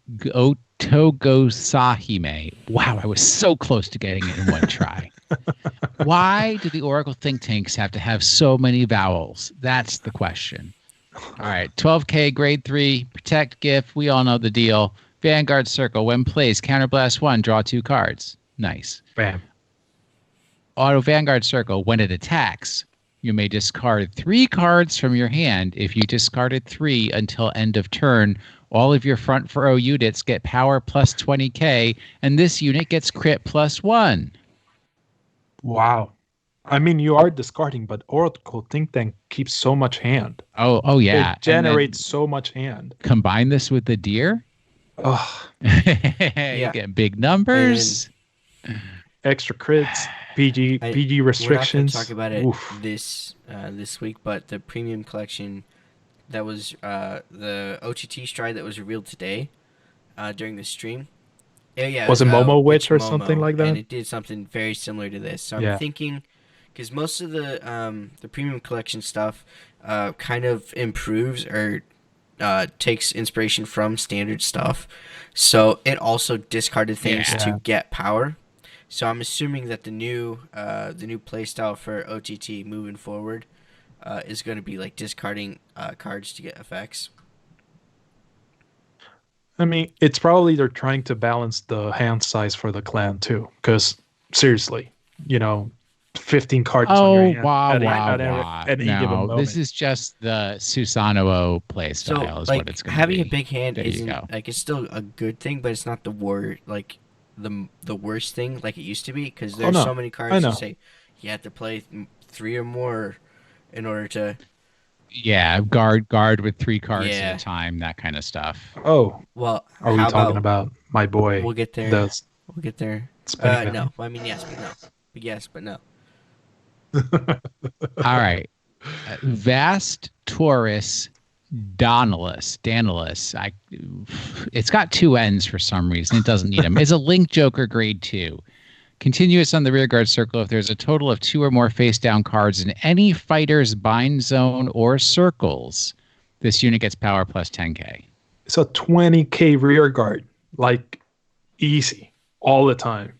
Wow, I was so close to getting it in one try. Why do the Oracle think tanks have to have so many vowels? That's the question. All right, 12K, grade 3, protect, gift. We all know the deal. Vanguard Circle. When placed, counterblast 1, draw 2 cards. Nice. Bam. Auto Vanguard Circle, when it attacks, you may discard 3 cards from your hand. If you discarded 3 until end of turn, all of your front row units get power plus 20k, and this unit gets crit plus 1. Wow. I mean, you are discarding, but Oracle Think Tank keeps so much hand. Oh yeah. It generates so much hand. Combine this with the deer. Oh. You get big numbers. Extra crits, PG restrictions. We're not going to talk about it this week, but the premium collection that was the OTT stride that was revealed today during the stream. Yeah, was it Momo Witch or something like that? And it did something very similar to this. So I'm thinking, because most of the premium collection stuff kind of improves or takes inspiration from standard stuff. So it also discarded things to get power. So I'm assuming that the new playstyle for OTT moving forward is going to be like discarding cards to get effects. I mean, it's probably they're trying to balance the hand size for the clan too. Because seriously, 15 cards on your hand. Wow. No, this is just the Susanoo play style. Is what it's going to be. Having a big hand isn't like it's still a good thing, but it's not the the worst thing like it used to be. Because there's so many cards that say you have to play 3 or more in order to. Yeah, guard with 3 cards at a time, that kind of stuff. Oh, well, are we talking about my boy? We'll get there. We'll get there. No, I mean yes, but no. Yes, but no. All right. Vast Taurus Danilus. It's got 2 N's for some reason. It doesn't need them. It's a Link Joker grade 2. Continuous on the rearguard circle if there's a total of 2 or more face-down cards in any fighter's bind zone or circles. This unit gets power plus 10k. It's a 20k rearguard, like easy, all the time.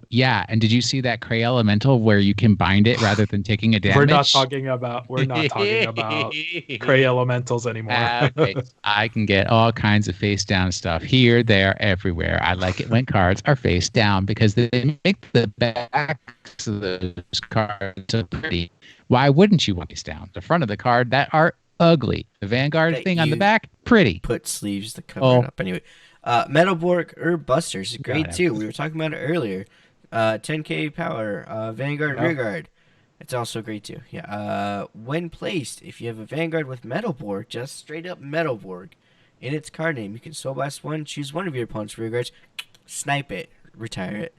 Yeah, and did you see that Cray Elemental where you can bind it rather than taking a damage? We're not talking about Cray Elementals anymore. Okay. I can get all kinds of face down stuff here, there, everywhere. I like it when cards are face down because they make the backs of those cards so pretty. Why wouldn't you want face down? The front of the card that are ugly. The Vanguard thing on the back, pretty. Put sleeves to cover it up anyway. Metalborg Herb Busters is great too. We were talking about it earlier. 10k power, Vanguard Rearguard. It's also great too. Yeah. When placed, if you have a Vanguard with Metalborg, just straight up Metalborg, in its card name, you can Soul Blast 1, choose one of your opponent's rearguards, snipe it, retire it,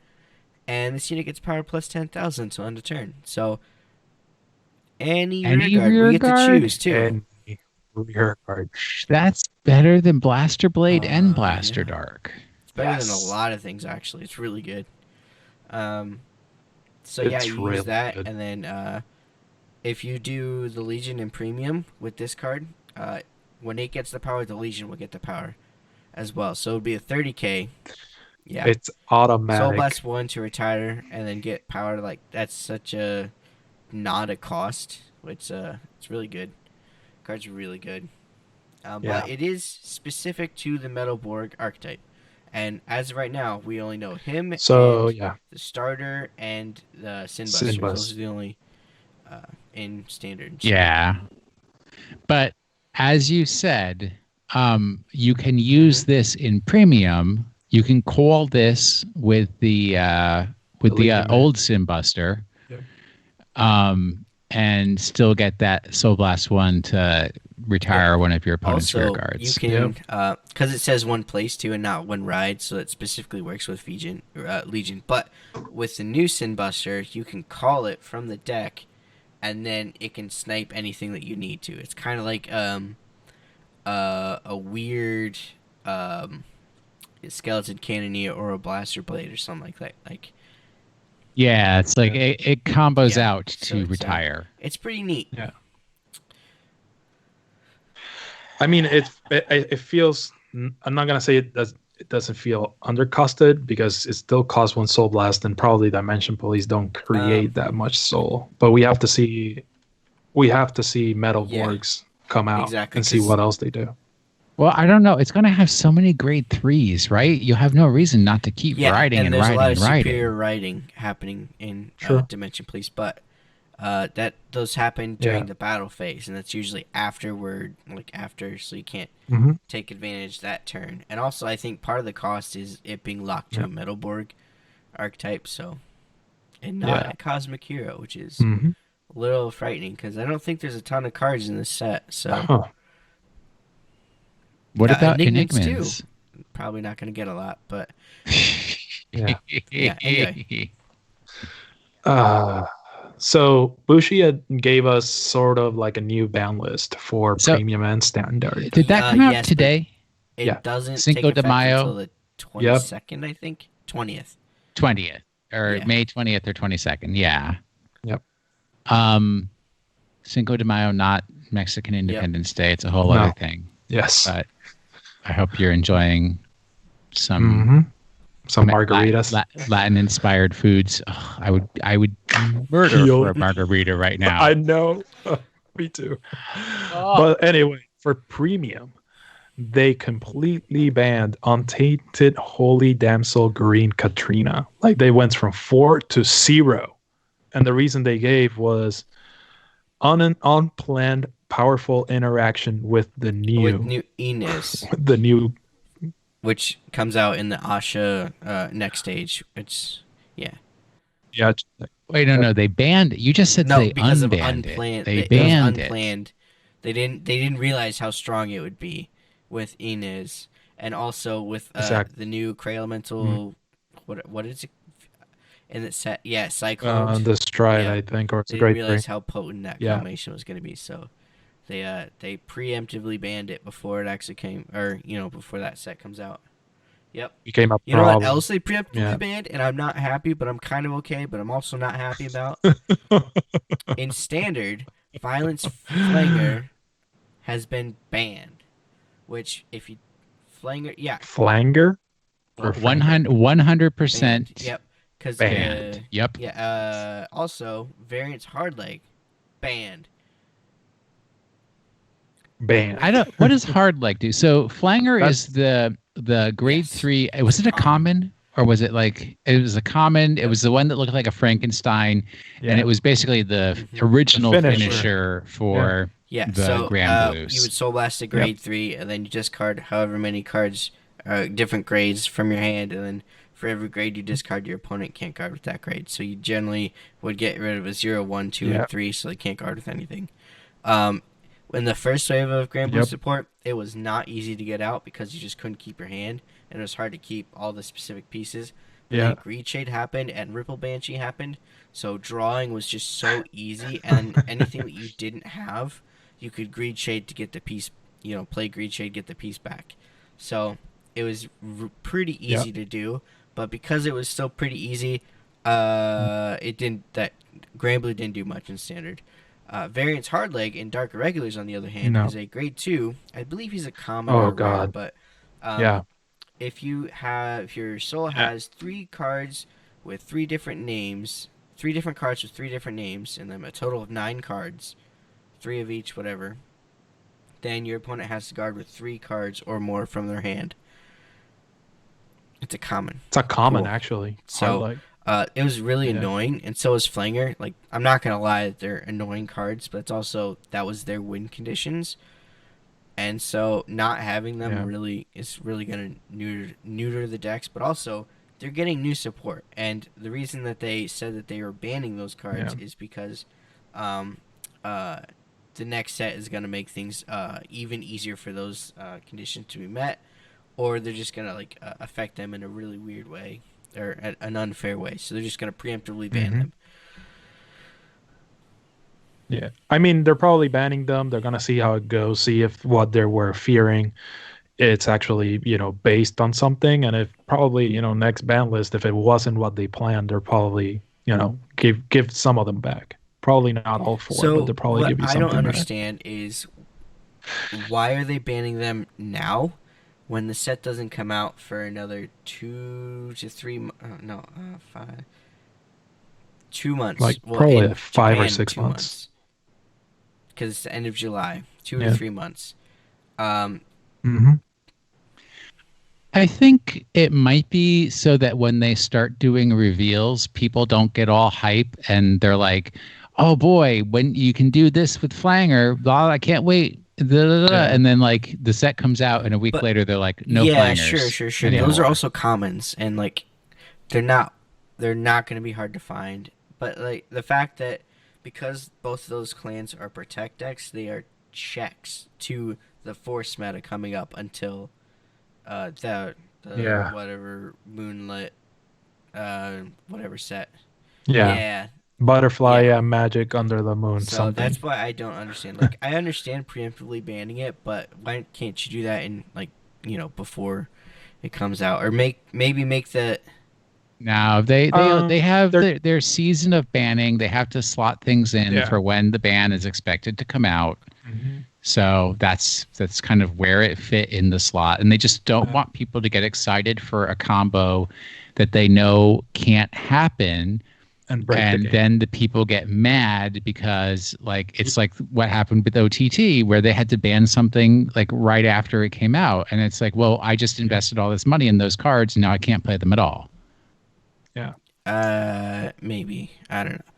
and this unit gets power plus 10,000 until end of turn. So any rearguard we get to choose too. Rearguard. That's better than Blaster Blade and Blaster Dark. It's better than a lot of things, actually. It's really good. So you use that, good. And then if you do the Legion in Premium with this card, when it gets the power, the Legion will get the power as well. So it would be a 30k. Yeah, it's automatic. Soul Blast 1 to retire and then get power. Like that's such a not a cost. It's really good. Card's really good. But it is specific to the Metalborg archetype. And as of right now, we only know him and the starter and the Sinbuster. Those are the only in standard. Yeah. But as you said, you can use this in premium. You can call this with the old Sinbuster. Yep. And still get that Soul Blast 1 to retire one of your opponent's rear guards. You can, because it says one place too and not one ride, so it specifically works with Legion. But with the new Sinbuster, you can call it from the deck, and then it can snipe anything that you need to. It's kind of like a weird skeleton cannoneer or a blaster blade or something like that. Yeah, it's like it combos out to retire. It's pretty neat. Yeah. I mean, it feels. I'm not gonna say it doesn't feel undercosted because it still costs 1 Soul Blast, and probably Dimension Police don't create that much soul. But we have to see Metalborgs come out and see what else they do. Well, I don't know. It's going to have so many grade 3s, right? You have no reason not to keep writing and and there's a lot writing of and writing. superior writing happening in Sure. Dimension Police, but that those happen during the battle phase, and that's usually afterward, so you can't take advantage of that turn. And also, I think part of the cost is it being locked to a Metalborg archetype, and not a Cosmic Hero, which is a little frightening because I don't think there's a ton of cards in this set. So, what about Enigmans Enigmans? too? Probably not going to get a lot, but anyway. So Bushi gave us sort of like a new ban list for premium and standard. Did that come out today? It doesn't Cinco take de effect Mayo until the 22nd, I think. 20th. 20th or May 20th or 22nd. Yeah. Yep. Cinco de Mayo, not Mexican Independence Day. It's a whole other thing. Yes. But I hope you're enjoying some margaritas, Latin-inspired foods. Oh, I would murder for a margarita right now. I know, me too. But anyway, for premium, they completely banned Untainted Holy Damsel Green Katrina. Like they went from 4 to 0, and the reason they gave was unplanned powerful interaction with the new Inez. The new, which comes out in the Asha next stage. It's yeah. Wait, no, they banned it. You just said they unbanned it. They banned it. They didn't realize how strong it would be with Inez, and also with the new Cray Elemental. What is it? And it set Cyclone. The Stride, I think, or it's they didn't realize how potent that combination was going to be. So they preemptively banned it before it actually came, or before that set comes out. Yep. Became a problem. You know what else they preemptively banned, and I'm not happy, but I'm kind of okay, but I'm also not happy about. In Standard, Violence Flanger has been banned, which if you Flanger, Flanger, 100%. Yep. Because banned. Yep. Yeah. Also, Variance Hardleg banned. I don't. What does Hardleg do? So Flanger is the grade 3. Was it a common, or was it like it was a common? It was the one that looked like a Frankenstein, and it was basically the original finisher for the Grand Blues. You would Soul Blast a grade 3, and then you discard however many cards, different grades from your hand, and then for every grade you discard, your opponent can't guard with that grade. So you generally would get rid of a 0, 1, 2, and 3, so they can't guard with anything. In the first wave of Grand Blue support, it was not easy to get out because you just couldn't keep your hand, and it was hard to keep all the specific pieces. Then Greed Shade happened, and Ripple Banshee happened, so drawing was just so easy, and anything that you didn't have, you could Greed Shade to get the piece, play Greed Shade, get the piece back. So it was pretty easy to do. But because it was still pretty easy, Grand Blue didn't do much in Standard. Variance Hardleg in Dark Irregulars, on the other hand, is a grade 2. I believe he's a common or rare, but if your soul has 3 cards with 3 different names, 3 different cards with 3 different names, and then a total of 9 cards, 3 of each, whatever, then your opponent has to guard with 3 cards or more from their hand. It's a common. It's a common, actually. So it was really annoying, and so was Flanger. Like, I'm not gonna lie, they're annoying cards, but it's also that was their win conditions, and so not having them is really gonna neuter the decks. But also, they're getting new support, and the reason that they said that they were banning those cards is because the next set is gonna make things even easier for those conditions to be met. Or they're just going to affect them in a really weird way or an unfair way. So they're just going to preemptively ban them. Yeah. I mean, they're probably banning them. They're going to see how it goes, see if what they were fearing, it's actually, based on something. And if probably, next ban list, if it wasn't what they planned, they're probably, give some of them back. Probably not all 4, but they'll probably give you something back. What I don't understand is why are they banning them now? When the set doesn't come out for another 2 to 3, 2 months. Like probably 5 or 6 months. Because it's the end of July, 2 to 3 months. Hmm. I think it might be so that when they start doing reveals, people don't get all hype and they're like, "Oh boy, when you can do this with Flanger, blah, I can't wait." Da, da, da. Yeah. And then like the set comes out, and a week But later they're like, "No yeah, sure, Flangers sure, sure. Those are anymore." also commons, and like they're not they're not going to be hard to find. But like the fact that because both of those clans are protect decks, they are checks to the force meta coming up until the Yeah. whatever moonlit whatever set. Yeah. Yeah, Butterfly, yeah. yeah, magic under the moon, So something. that's why I don't understand. Like I understand preemptively banning it, but why can't you do that in like before it comes out, or maybe make the Now they have They're their season of banning. They have to slot things in yeah. for when the ban is expected to come out. Hmm. So that's kind of where it fit in the slot. And they just don't Yeah. want people to get excited for a combo that they know can't happen. And break the And game. then the people get mad because like it's like what happened with OTT where they had to ban something like right after it came out. And it's like, well, I just Yeah. invested all this money in those cards and now I can't play them at all. Yeah. maybe I don't know.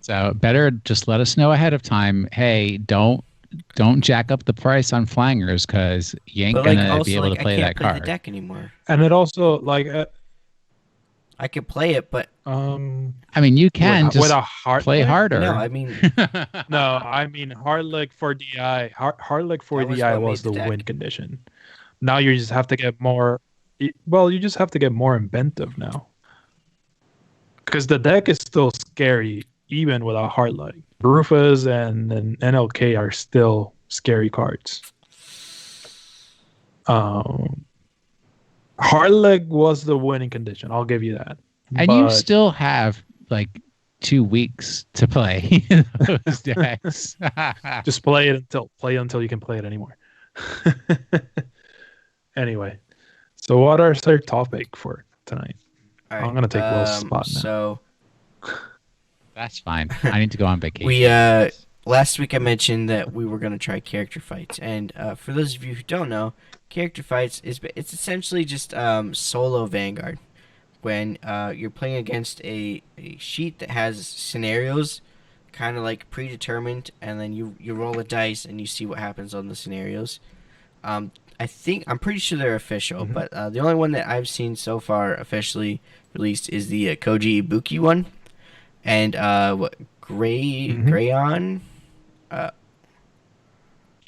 So better just let us know ahead of time. Hey, don't jack up the price on flangers because you ain't But like gonna be also able to like I play can't that play the card. deck anymore. And it also like I could play it, but I mean, you can with just a heart play leg. no, harder. I mean No, I mean hard leg for DI. Hard leg for that was DI what was made the the win deck. condition. Now you just have to get more. Well, you just have to get more inventive now because the deck is still scary even without hard leg. Rufus and NLK are still scary cards. Um, hard leg was the winning condition. I'll give you that. And you But still have like 2 weeks to play those decks. just play until you can play it anymore. Anyway, so what are our topic for tonight? All I'm right. gonna take Will's spot now. So That's fine. I need to go on vacation. we last week I mentioned that we were gonna try character fights, and for those of you who don't know, character fights it's essentially just solo Vanguard when you're playing against a sheet that has scenarios kind of like predetermined, and then you roll a dice and you see what happens on the scenarios. Um, I'm pretty sure they're official, Mhm. but the only one that I've seen so far officially released is the Koji Ibuki one, and what Mhm. Grayon,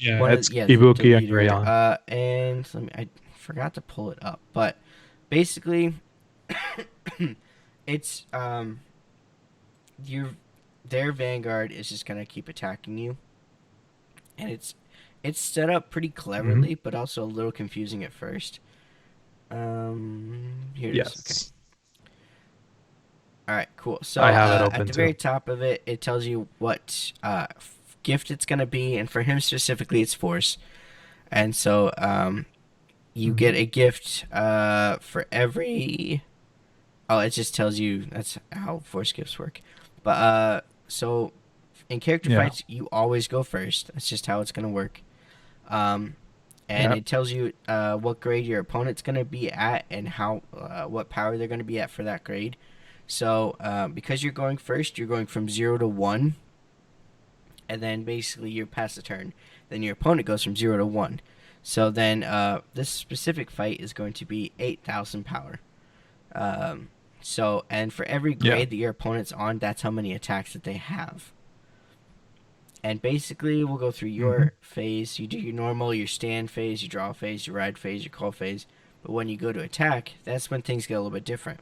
Yeah, one of it's yeah the Ibuki and leader. Rayon. And let me I forgot to pull it up, but basically it's your their Vanguard is just gonna keep attacking you, and it's set up pretty Mhm. cleverly, but also a little confusing at first. Here it is. Okay. Yes, All right. Cool. I So have it at open the too. very top of it, it tells you what gift it's gonna be, and for him specifically, it's force. And so you get Mhm. a gift for every. Oh, it just tells you that's how force gifts work. But so in character Yeah, fights, you always go first. That's just how it's gonna work. Um, and yeah, it tells you what grade your opponent's gonna be at and how what power they're gonna be at for that grade. So because you're going first, you're going from 0 to 1, and then basically you're past the turn. Then your opponent goes from 0 to 1. So then this specific fight is going to be 8,000 power. Um, and for every yeah. grade that your opponent's on, that's how many attacks that they have. And basically, we'll go through Mhm. your phase. You do your normal, your stand phase, your draw phase, your ride phase, your call phase. But when you go to attack, that's when things get a little bit different.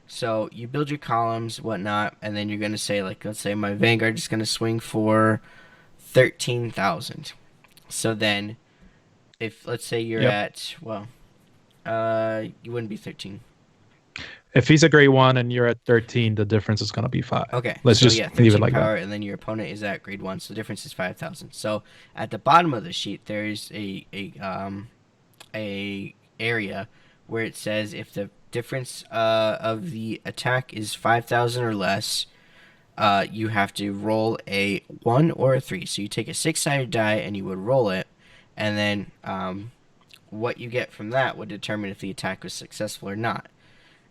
So you build your columns, whatnot, and then you're going to say, like, let's say my Vanguard is going to swing for 13,000. So then, if, let's say you're Yep. at, well, you wouldn't be 13. If he's a grade one and you're at 13, the difference is gonna be 5. Okay, Let's so just yeah, leave it 13 like that. power, and then your opponent is at grade 1, so the difference is 5,000. So at the bottom of the sheet, there is a area where it says if the difference of the attack is 5,000 or less, you have to roll a 1 or a 3. So you take a 6-sided die and you would roll it, and then what you get from that would determine if the attack was successful or not.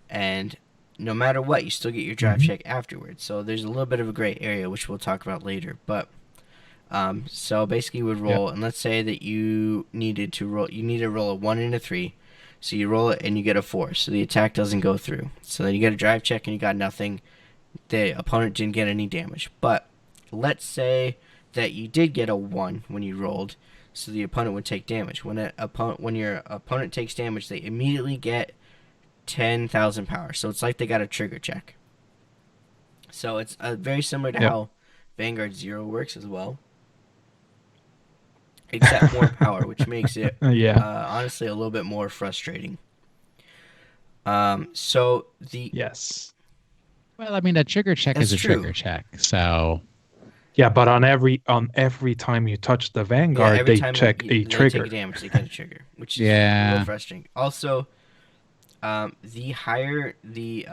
And no matter what, you still get your drive check afterwards. So there's a little bit of a gray area, which we'll talk about later. But so basically, you would roll, and let's say that you needed to roll. You need to roll a 1 and a 3. So you roll it and you get a 4. So the attack doesn't go through. So then you get a drive check and you got nothing. The opponent didn't get any damage. But let's say that you did get a 1 when you rolled. So the opponent would take damage. When your opponent takes damage, they immediately get 10,000 power. So it's like they got a trigger check. So it's very similar to how Vangaurd Zero works as well. Except more power, which makes it honestly a little bit more frustrating. So the well, I mean, a trigger check is a trigger check, so yeah, but on every time you touch the Vanguard, they check a trigger. Take damage, they get a trigger, which is a little frustrating. Also, the higher the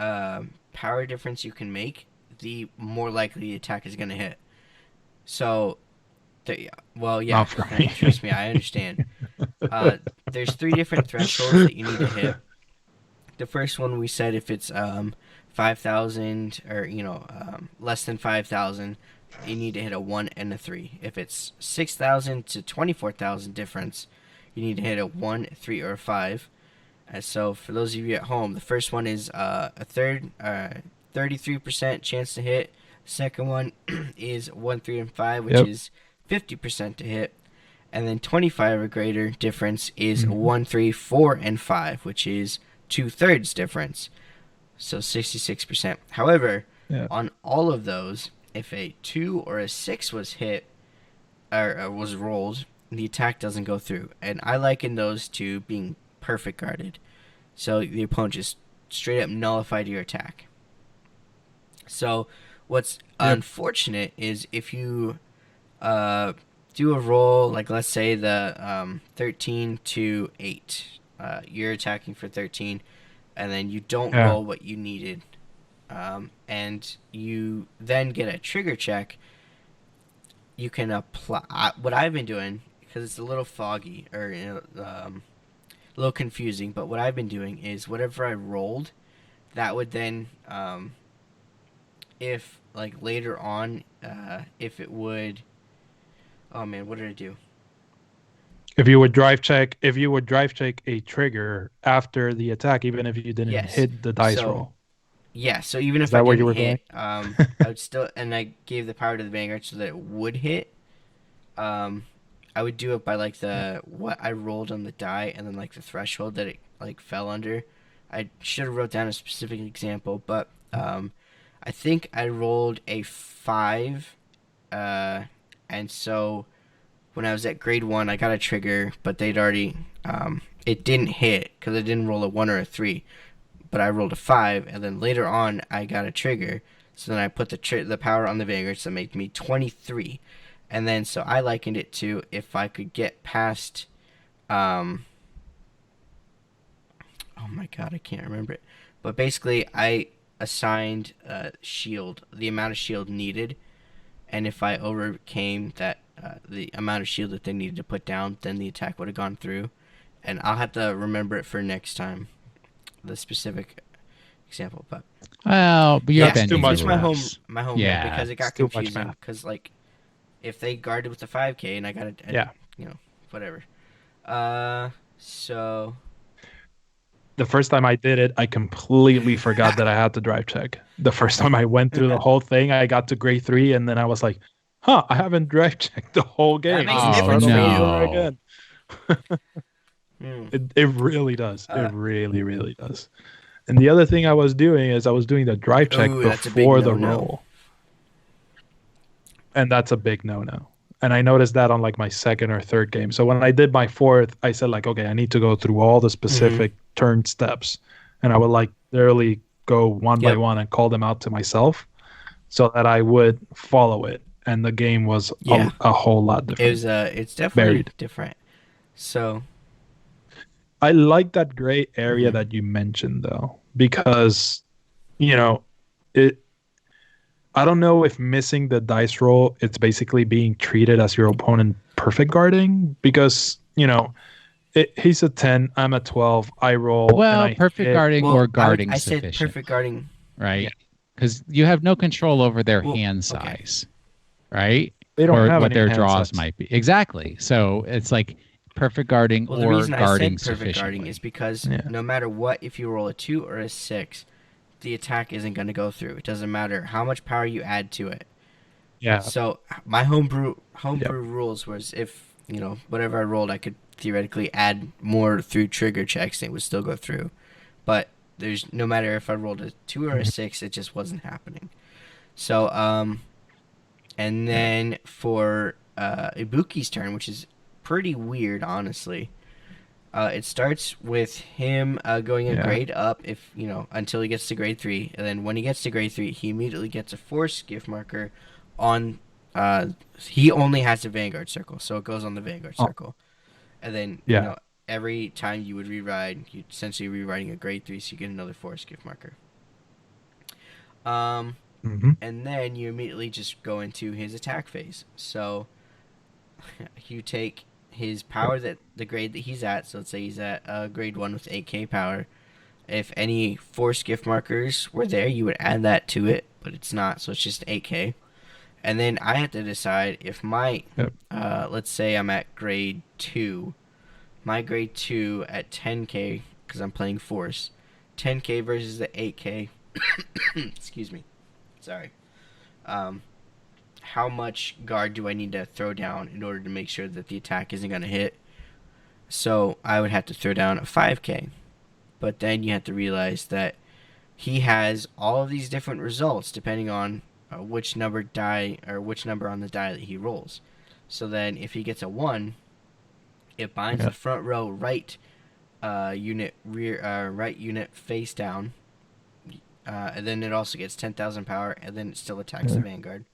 power difference you can make, the more likely the attack is going to hit. So. Trust me, I understand. There's 3 different thresholds that you need to hit. The first one we said if it's 5,000 or less than 5,000, you need to hit a 1 and a 3. If it's 6,000 to 24,000 difference, you need to hit a 1, 3, or a 5. So for those of you at home, the first one is a 33% chance to hit. Second one is 1, 3, and 5, which is 50% to hit, and then 25 or greater difference is 1, 3, 4, and 5, which is 2/3 difference, so 66%. However, on all of those, if a 2 or a 6 was hit or was rolled, the attack doesn't go through, and I liken those to being perfect guarded. So the opponent just straight up nullified your attack. So what's unfortunate is if you do a roll, like let's say the 13 to 8. You're attacking for 13, and then you don't roll what you needed, and you then get a trigger check. You can apply what I've been doing, because it's a little foggy or a little confusing, but what I've been doing is whatever I rolled, that would then if like later on if it would. Oh man, what did I do? If you would drive check a trigger after the attack, even if you didn't hit the dice roll. Yeah, so even if I didn't hit, I would still, and I gave the power to the Vanguard so that it would hit. I would do it by like what I rolled on the die and then like the threshold that it like fell under. I should have wrote down a specific example, but I think I rolled a 5. And so when I was at grade 1, I got a trigger, but they'd already, it didn't hit because I didn't roll a 1 or a 3, but I rolled a 5, and then later on I got a trigger. So then I put the power on the Vanguard, so it made me 23. And then so I likened it to if I could get past, oh my god, I can't remember it. But basically I assigned shield, the amount of shield needed. And if I overcame that, the amount of shield that they needed to put down, then the attack would have gone through. And I'll have to remember it for next time, the specific example. But you're too much my home because it got confusing. Because like, if they guarded with the 5K and I got whatever. So the first time I did it, I completely forgot that I had to drive check. The first time I went through the whole thing, I got to grade 3, and then I was like, I haven't drive checked the whole game. That makes a difference for you. It really does. It really, really does. And the other thing I was doing is I was doing the drive check before the roll. And that's a big no-no. And I noticed that on like my second or third game. So when I did my fourth, I said like, okay, I need to go through all the specific turn steps. And I would like literally go one by one and call them out to myself so that I would follow it. And the game was a whole lot different. It's definitely different. So I like that gray area that you mentioned though, because, I don't know if missing the dice roll, it's basically being treated as your opponent perfect guarding because he's a 10, I'm a 12, I roll. Well, and I perfect hit. guarding or guarding I sufficient. said perfect guarding. Right? Because you have no control over their hand size, right? They don't have what any their hand draws size. might be. Exactly. So it's like perfect guarding the or reason guarding I said perfect guarding is because no matter what, if you roll a 2 or a 6, the attack isn't going to go through. It doesn't matter how much power you add to it. Yeah. So my homebrew rules was if, whatever I rolled, I could theoretically add more through trigger checks and it would still go through. But there's no matter if I rolled a 2 or a 6, it just wasn't happening. So, and then for Ibuki's turn, which is pretty weird, honestly. It starts with him going a grade up until he gets to grade 3, and then when he gets to grade 3, he immediately gets a force gift marker on. He only has the Vanguard circle, so it goes on the Vanguard circle, and then every time you would rewrite, you're essentially rewriting a grade 3, so you get another force gift marker. And then you immediately just go into his attack phase. So you take his power, that the grade that he's at, so let's say he's at grade 1 with 8k power. If any force gift markers were there, you would add that to it, but it's not, so it's just 8k. And then I have to decide if my, let's say I'm at grade 2, my grade 2 at 10k, because I'm playing force, 10k versus the 8k, excuse me, sorry, how much guard do I need to throw down in order to make sure that the attack isn't going to hit? So I would have to throw down a 5k. But then you have to realize that he has all of these different results depending on which number on the die that he rolls. So then if he gets a 1, it binds the front row right unit face down. And then it also gets 10,000 power, and then it still attacks the Vanguard.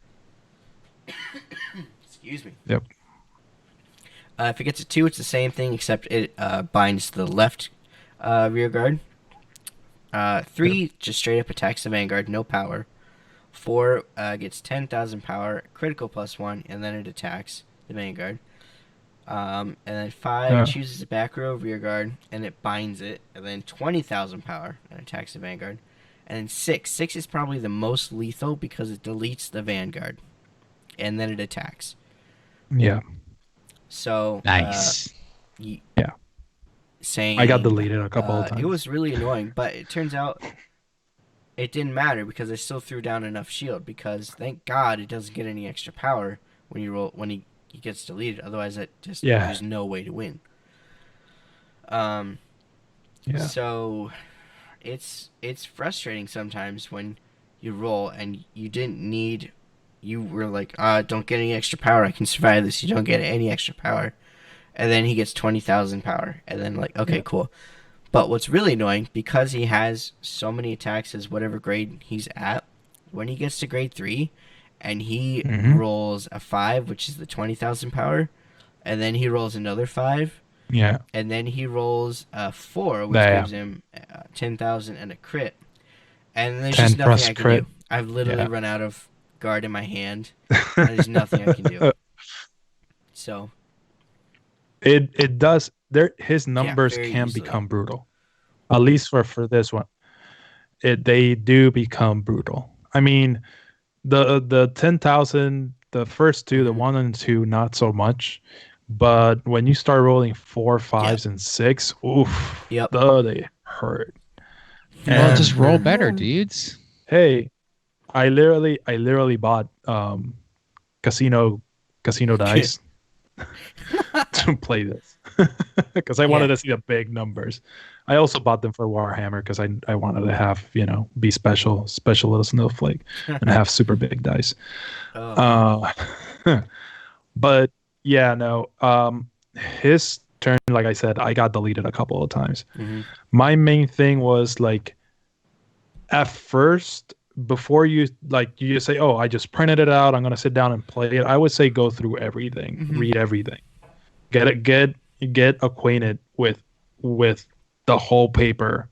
Excuse me. Yep. If it gets a 2, it's the same thing, except it binds the left rear guard. 3 just straight up attacks the Vanguard, no power. 4 gets 10,000 power, critical +1, and then it attacks the Vanguard. And then 5 chooses the back row rear guard, and it binds it, and then 20,000 power, and attacks the Vanguard. And then 6 is probably the most lethal because it deletes the Vanguard, and then it attacks. Yeah. So nice. Saying I got deleted a couple of times. It was really annoying, but it turns out it didn't matter because I still threw down enough shield. Because thank God it doesn't get any extra power when he gets deleted. Otherwise, there's no way to win. So it's frustrating sometimes when you roll and you were like, don't get any extra power, I can survive this. You don't get any extra power. And then he gets 20,000 power. And then like, okay, cool. But what's really annoying, because he has so many attacks as whatever grade he's at, when he gets to grade 3 and he rolls a 5, which is the 20,000 power, and then he rolls another 5, and then he rolls a 4, which gives him 10,000 and a crit. And there's just nothing I can do. I've literally run out of guard in my hand, and there's nothing I can do. So it does. His numbers can become brutal. At least for this one, they do become brutal. I mean, the 10,000, the first 2, the 1 and 2, not so much. But when you start rolling 4, 5s, and 6, oof, they hurt. Well, just roll better, dudes. Hey, I literally bought casino dice to play this because I wanted to see the big numbers. I also bought them for Warhammer because I wanted to have be special little snowflake and have super big dice. But his turn, like I said, I got deleted a couple of times. My main thing was like, at first, before you just say, oh, I just printed it out, I'm gonna sit down and play it, I would say go through everything, read everything, get acquainted with the whole paper,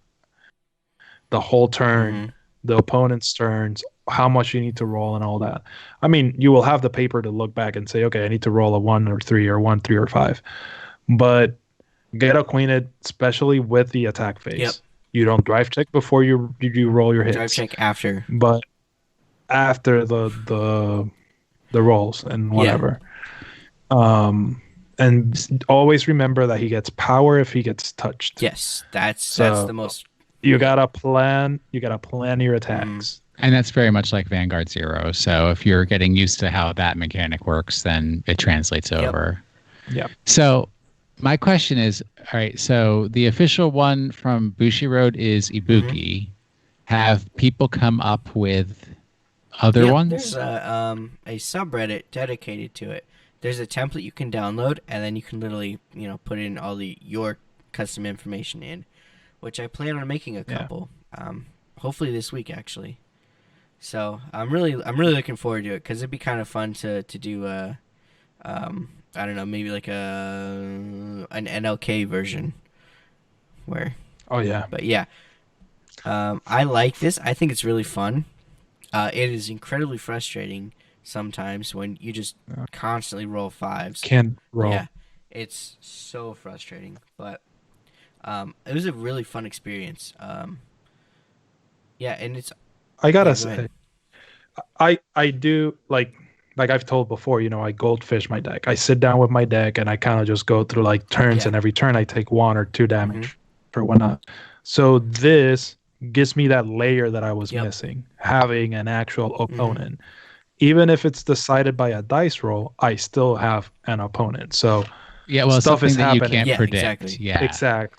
the whole turn, the opponent's turns, how much you need to roll and all that. I mean, you will have the paper to look back and say, okay, I need to roll a 1 or 3 or 1, 3 or 5. But get acquainted, especially with the attack phase. Yep. You don't drive check before you roll your hits. Drive check after. But after the rolls and whatever. And always remember that he gets power if he gets touched. Yes, that's the most. You gotta plan your attacks. And that's very much like Vangaurd Zero. So if you're getting used to how that mechanic works, then it translates over. Yep. So my question is, all right, so the official one from Bushiroad is Ibuki. Have people come up with other ones? There's a subreddit dedicated to it. There's a template you can download, and then you can literally, put in all your custom information in, which I plan on making a couple. Hopefully this week, actually. So I'm really looking forward to it because it'd be kind of fun to do I don't know, maybe like an NLK version where. Oh yeah. But yeah, I like this. I think it's really fun. It is incredibly frustrating sometimes when you just constantly roll 5s. Can't roll. Yeah, it's so frustrating. But it was a really fun experience. Yeah, and it's. I gotta say, I do like I've told before. I goldfish my deck. I sit down with my deck and I kind of just go through like turns, and every turn I take 1 or 2 damage for whatnot. So this gives me that layer that I was missing, having an actual opponent. Even if it's decided by a dice roll, I still have an opponent. So stuff is that happening. You can't predict. Exactly. Yeah, exactly.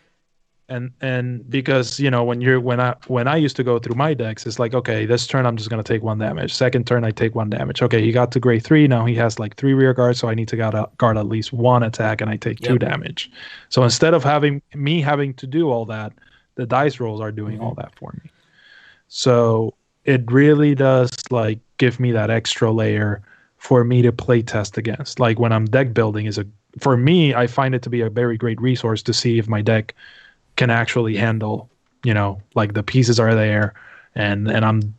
And because when I used to go through my decks, it's like, okay, this turn I'm just gonna take 1 damage. Second turn I take 1 damage. Okay, he got to grade 3. Now he has like 3 rear guards, so I need to guard at least 1 attack, and I take 2 damage. So instead of having to do all that, the dice rolls are doing all that for me. So it really does like give me that extra layer for me to play test against. Like when I'm deck building for me, I find it to be a very great resource to see if my deck can actually handle, like the pieces are there and I'm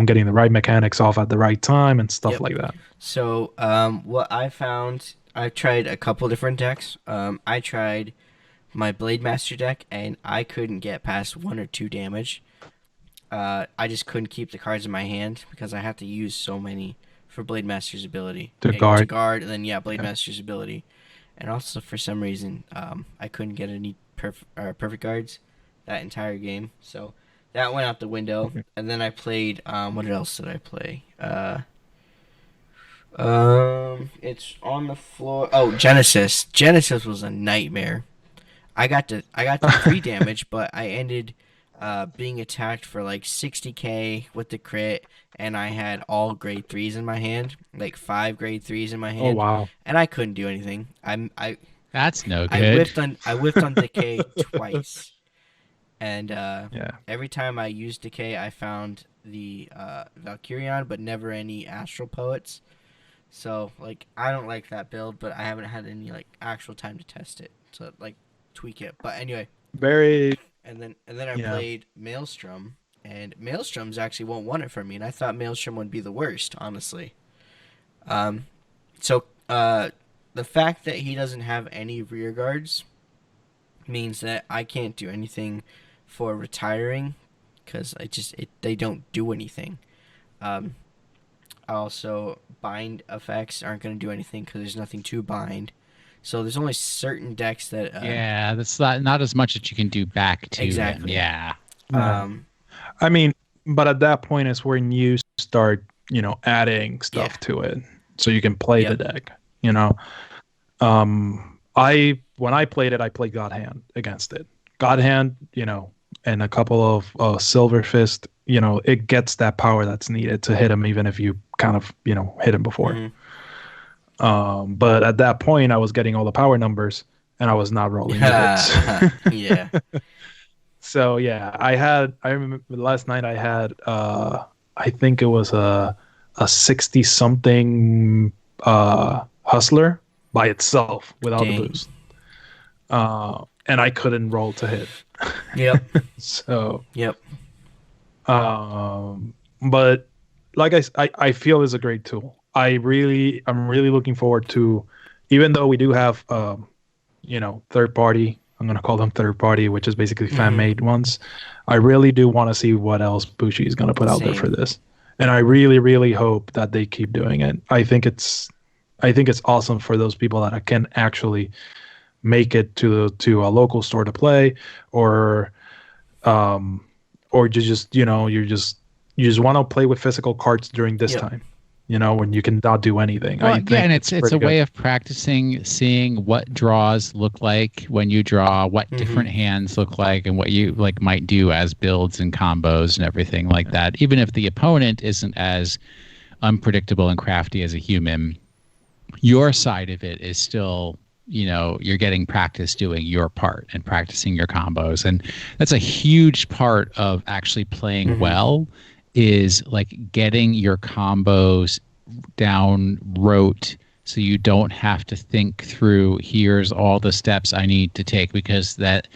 getting the right mechanics off at the right time and stuff like that. So what I found, I've tried a couple different decks. I tried my Blade Master deck and I couldn't get past 1 or 2 damage. I just couldn't keep the cards in my hand because I have to use so many for Blade Master's ability. To guard. And then Blade Master's ability. And also for some reason, I couldn't get any perfect guards that entire game. So that went out the window. And then I played, what else did I play? It's on the floor. Oh, Genesis. Genesis was a nightmare. I got to 3 damage, but I ended being attacked for like 60k with the crit, and I had all grade 3s in my hand, like 5 grade 3s in my hand. Oh wow! And I couldn't do anything. That's no good. I whiffed on decay twice, and every time I used decay, I found the Valkyrion, but never any Astral Poets. So like I don't like that build, but I haven't had any like actual time to test it to like tweak it. But anyway, And then I played Maelstrom, and Maelstrom's actually won it for me, and I thought Maelstrom would be the worst, honestly. So the fact that he doesn't have any rear guards means that I can't do anything for retiring, because they don't do anything. Also, bind effects aren't going to do anything because there's nothing to bind. So there's only certain decks that... that's not as much that you can do back to. Exactly. Yeah. I mean, but at that point is when you start, adding stuff to it. So you can play the deck, When I played it, I played God Hand against it. God Hand, and a couple of Silver Fist, it gets that power that's needed to hit him, even if you kind of, hit him before. But at that point, I was getting all the power numbers, and I was not rolling the hits. Yeah. So yeah, I remember last night I had I think it was a 60 something hustler by itself without the boost. And I couldn't roll to hit. Yep. So yep. But like I feel is a great tool. I'm really looking forward to, even though we do have third party. I'm gonna call them third party, which is basically fan made ones. I really do want to see what else Bushi is gonna put out there for this, and I really hope that they keep doing it. I think it's awesome for those people that can actually make it to a local store to play, or you just want to play with physical cards during this time. When you can not do anything. Well, and it's a way of practicing, seeing what draws look like when you draw, what different hands look like, and what you might do as builds and combos and everything like that. Even if the opponent isn't as unpredictable and crafty as a human, your side of it is still, you're getting practice doing your part and practicing your combos, and that's a huge part of actually playing well. Is getting your combos down rote, so you don't have to think through, here's all the steps I need to take, because that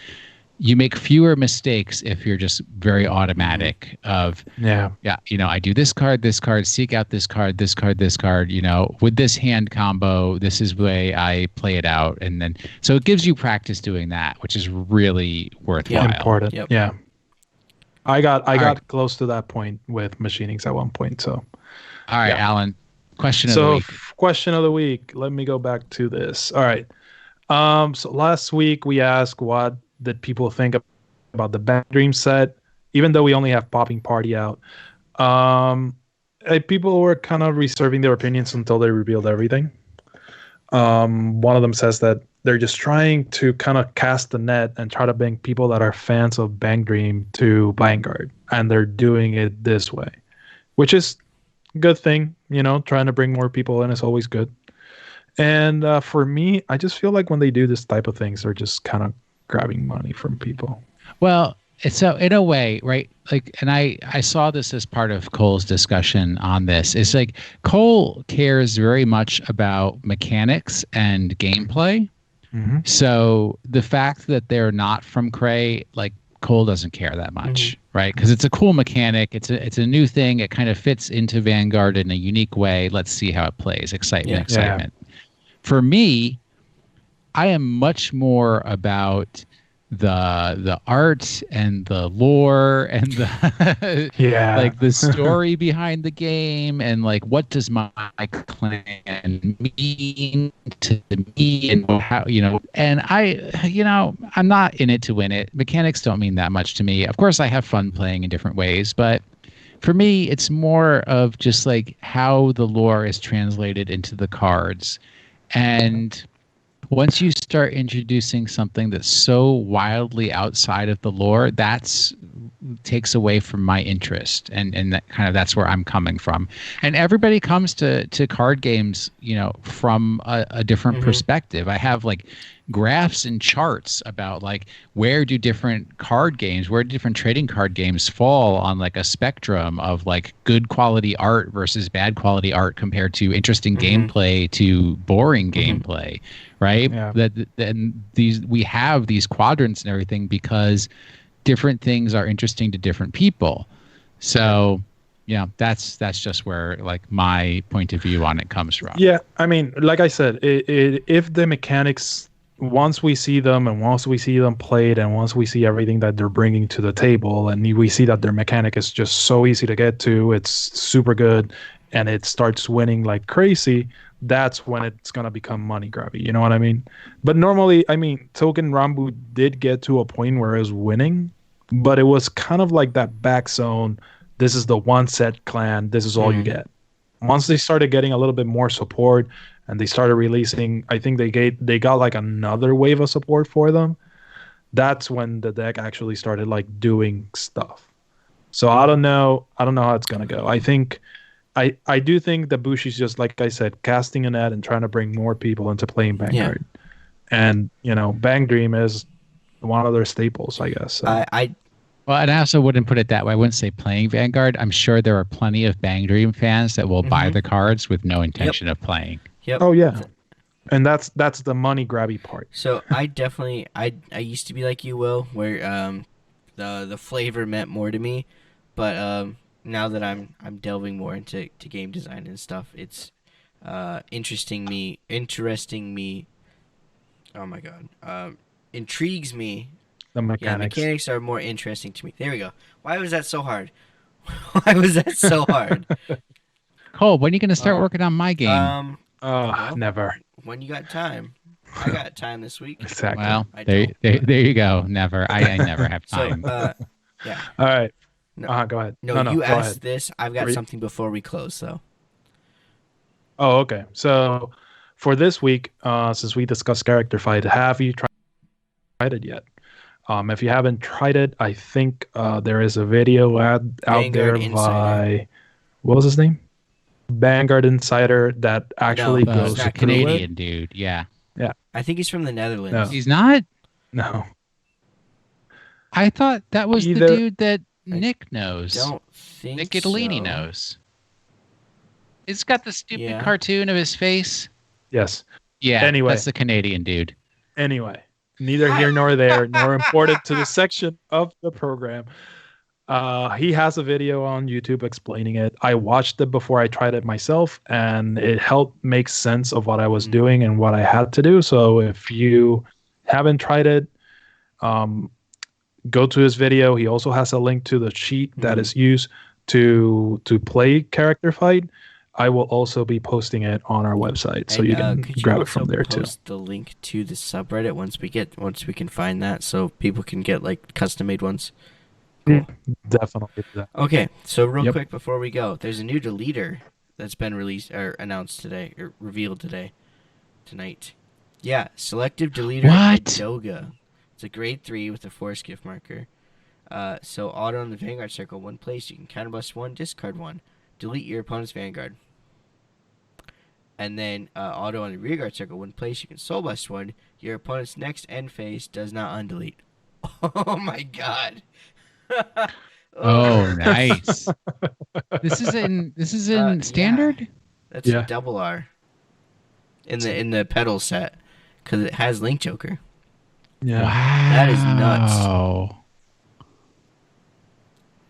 you make fewer mistakes if you're just very automatic of I do this card, seek out this card, with this hand combo, this is the way I play it out, and then so it gives you practice doing that, which is really worthwhile. Important. I got close to that point with machinings at one point. So, all right, Alan, question of the week. Question of the week. Let me go back to this. All right. So last week we asked what did people think about the Bang Dream set, even though we only have Popping Party out. People were kind of reserving their opinions until they revealed everything. One of them says that they're just trying to kind of cast the net and try to bring people that are fans of Bang Dream to Vanguard, and they're doing it this way, which is a good thing. Trying to bring more people in is always good. And for me, I just feel like when they do this type of things, they're just kind of grabbing money from people. Well, so in a way, right? And I saw this as part of Cole's discussion on this. It's Cole cares very much about mechanics and gameplay. So the fact that they're not from Cray, Cole doesn't care that much, right? Because it's a cool mechanic. It's a new thing. It kind of fits into Vanguard in a unique way. Let's see how it plays. Excitement. Yeah. For me, I am much more about the art and the lore and the the story behind the game, and what does my clan mean to me, and how and I'm not in it to win it. Mechanics don't mean that much to me. Of course I have fun playing in different ways, but for me it's more of just how the lore is translated into the cards. And once you start introducing something that's so wildly outside of the lore, that's takes away from my interest, and that's where I'm coming from. And everybody comes to card games, from a different perspective. I have graphs and charts about where do different trading card games fall on a spectrum of good quality art versus bad quality art compared to interesting gameplay to boring gameplay, right? We have these quadrants and everything because different things are interesting to different people. So that's just where my point of view on it comes from. Yeah, I mean, like I said, if the mechanics, once we see them and once we see them played and once we see everything that they're bringing to the table and we see that their mechanic is just so easy to get to, it's super good, and it starts winning like crazy, that's when it's going to become money grabby. You know what I mean? But normally, I mean, Token Rambu did get to a point where it was winning, but it was kind of like that back zone. This is the one set clan. This is all you get. Once they started getting a little bit more support and they started releasing, I think they got like another wave of support for them. That's when the deck actually started like doing stuff. So I don't know how it's going to go. I do think that Bushi's just, like I said, casting a net and trying to bring more people into playing Vanguard. Yeah. And, Bang Dream is one of their staples, I guess. So. Well, and I also wouldn't put it that way. I wouldn't say playing Vanguard. I'm sure there are plenty of Bang Dream fans that will buy the cards with no intention of playing. Yep. Oh, yeah. And that's the money grabby part. So I definitely, I used to be like you, Will, where the flavor meant more to me. But now that I'm delving more into game design and stuff, it's interesting me. Oh my god, intrigues me. The Yeah, mechanics. mechanics are more interesting to me. There we go. Why was that so hard? Why was that so hard? Cole, when are you going to start working on my game? Well, never. when you got time. I got time this week. Exactly. Well, there you go. Never. I never have time. So, yeah. All right. No, Go ahead. No, you go asked ahead. this. I've got something before we close, though. Oh, okay. So for this week, since we discussed character fight, have you tried it yet? If you haven't tried it, I think there is a video out there by, what was his name? Vangaurd Insider that actually goes the Canadian dude. Yeah. Yeah. I think he's from the Netherlands. No. He's not? No. I thought that was the dude that Nick knows. Don't think Nick Italini knows. It's got the stupid cartoon of his face. Yes. Yeah. Anyway. That's the Canadian dude. Anyway. Neither here nor there, nor important to the section of the program. He has a video on YouTube explaining it. I watched it before I tried it myself, and it helped make sense of what I was doing and what I had to do. So if you haven't tried it, go to his video. He also has a link to the sheet that is used to play character fight. I will also be posting it on our website, so you can grab it from there too. Post the link to the subreddit once we can find that, so people can get like custom made ones. Cool. Definitely. Okay, so real quick before we go, there's a new deleter that's been released or announced today or revealed tonight. Yeah, selective deleter Doga. It's a grade 3 with a force gift marker. So auto on the Vanguard circle, 1 place, you can counterblast 1, discard 1, delete your opponent's Vanguard. And then auto on the rearguard circle, 1 place, you can soul blast 1, your opponent's next end phase does not undelete. Oh my god. Oh, nice. This is in standard? Yeah. That's a double R in the pedal set because it has Link Joker. Yeah. Wow. That is nuts.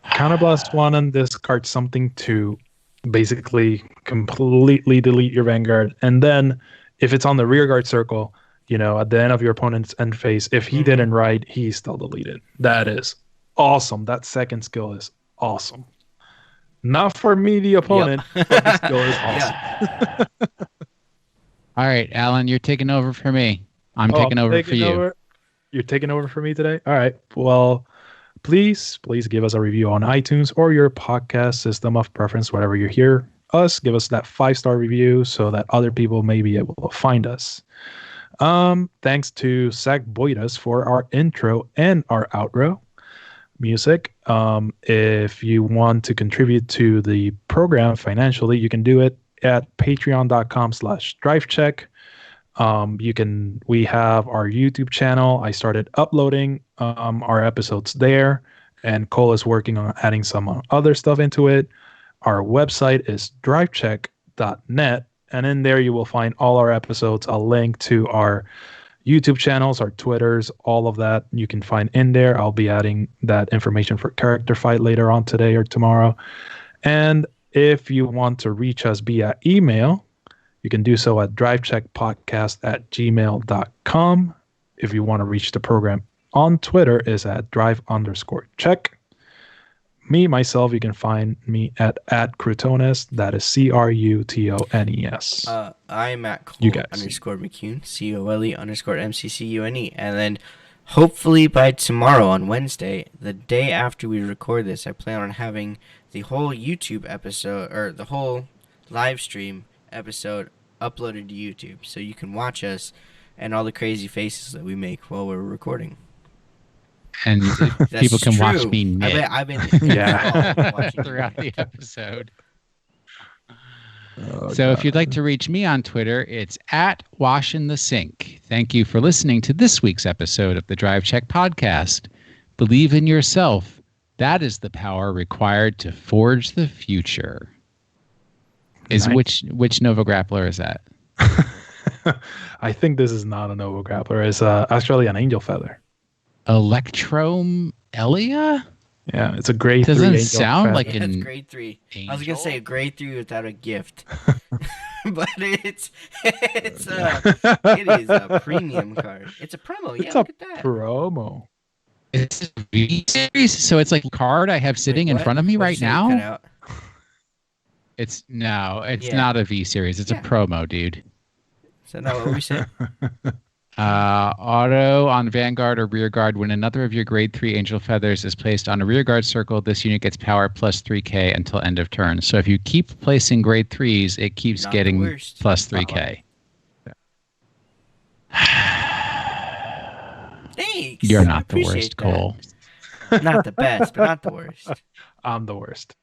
Counterblast 1 and discard something to basically completely delete your Vanguard. And then if it's on the rearguard circle, at the end of your opponent's end phase, if he didn't write, he's still deleted. That is awesome. That second skill is awesome. Not for me, the opponent, but the skill is awesome. All right, Alan, you're taking over for me. I'm taking over for you. You're taking over for me today? All right. Well, please give us a review on iTunes or your podcast system of preference, wherever you hear us. Give us that 5-star review so that other people may be able to find us. Thanks to Zach Boydas for our intro and our outro music. If you want to contribute to the program financially, you can do it at patreon.com/drivecheck. We have our YouTube channel. I started uploading our episodes there, and Cole is working on adding some other stuff into it. Our website is drivecheck.net, and in there you will find all our episodes, a link to our YouTube channels, our Twitters, all of that you can find in there. I'll be adding that information for Character Fight later on today or tomorrow. And if you want to reach us via email, you can do so at drivecheckpodcast@gmail.com. If you want to reach the program on Twitter, is at drive_check. Myself, you can find me at Crutones. That is CRUTONES. I'm at Cole you guys. _McCune, COLE_MCCUNE. And then hopefully by tomorrow on Wednesday, the day after we record this, I plan on having the whole YouTube episode, or the whole live stream episode uploaded to YouTube. So you can watch us and all the crazy faces that we make while we're recording. And people can watch me knit. I've been throughout the episode. So if you'd like to reach me on Twitter, it's at @WashInTheSink. Thank you for listening to this week's episode of the Drive Check Podcast. Believe in yourself. That is the power required to forge the future. Which Nova Grappler is that? I think this is not a Nova Grappler. It's actually an Angel Feather. Electrum Elia? Yeah, it's a grade doesn't 3 angel sound feather. like It's an grade 3. angel? I was gonna say a grade 3 without a gift, but it is a premium card. It's a promo. It's Yeah, a look at that. promo. It's a V series, so it's like a card I have sitting in front of me What'd you right say? You cut now. out. It's Yeah. not a V series. It's a promo, dude. Is that not what we said? Auto on Vanguard or Rearguard. When another of your grade 3 Angel Feathers is placed on a Rearguard circle, this unit gets power plus 3k until end of turn. So if you keep placing grade 3s, it keeps getting plus 3k. Thanks. You're I not the appreciate worst, Cole. Not the best, but not the worst. I'm the worst.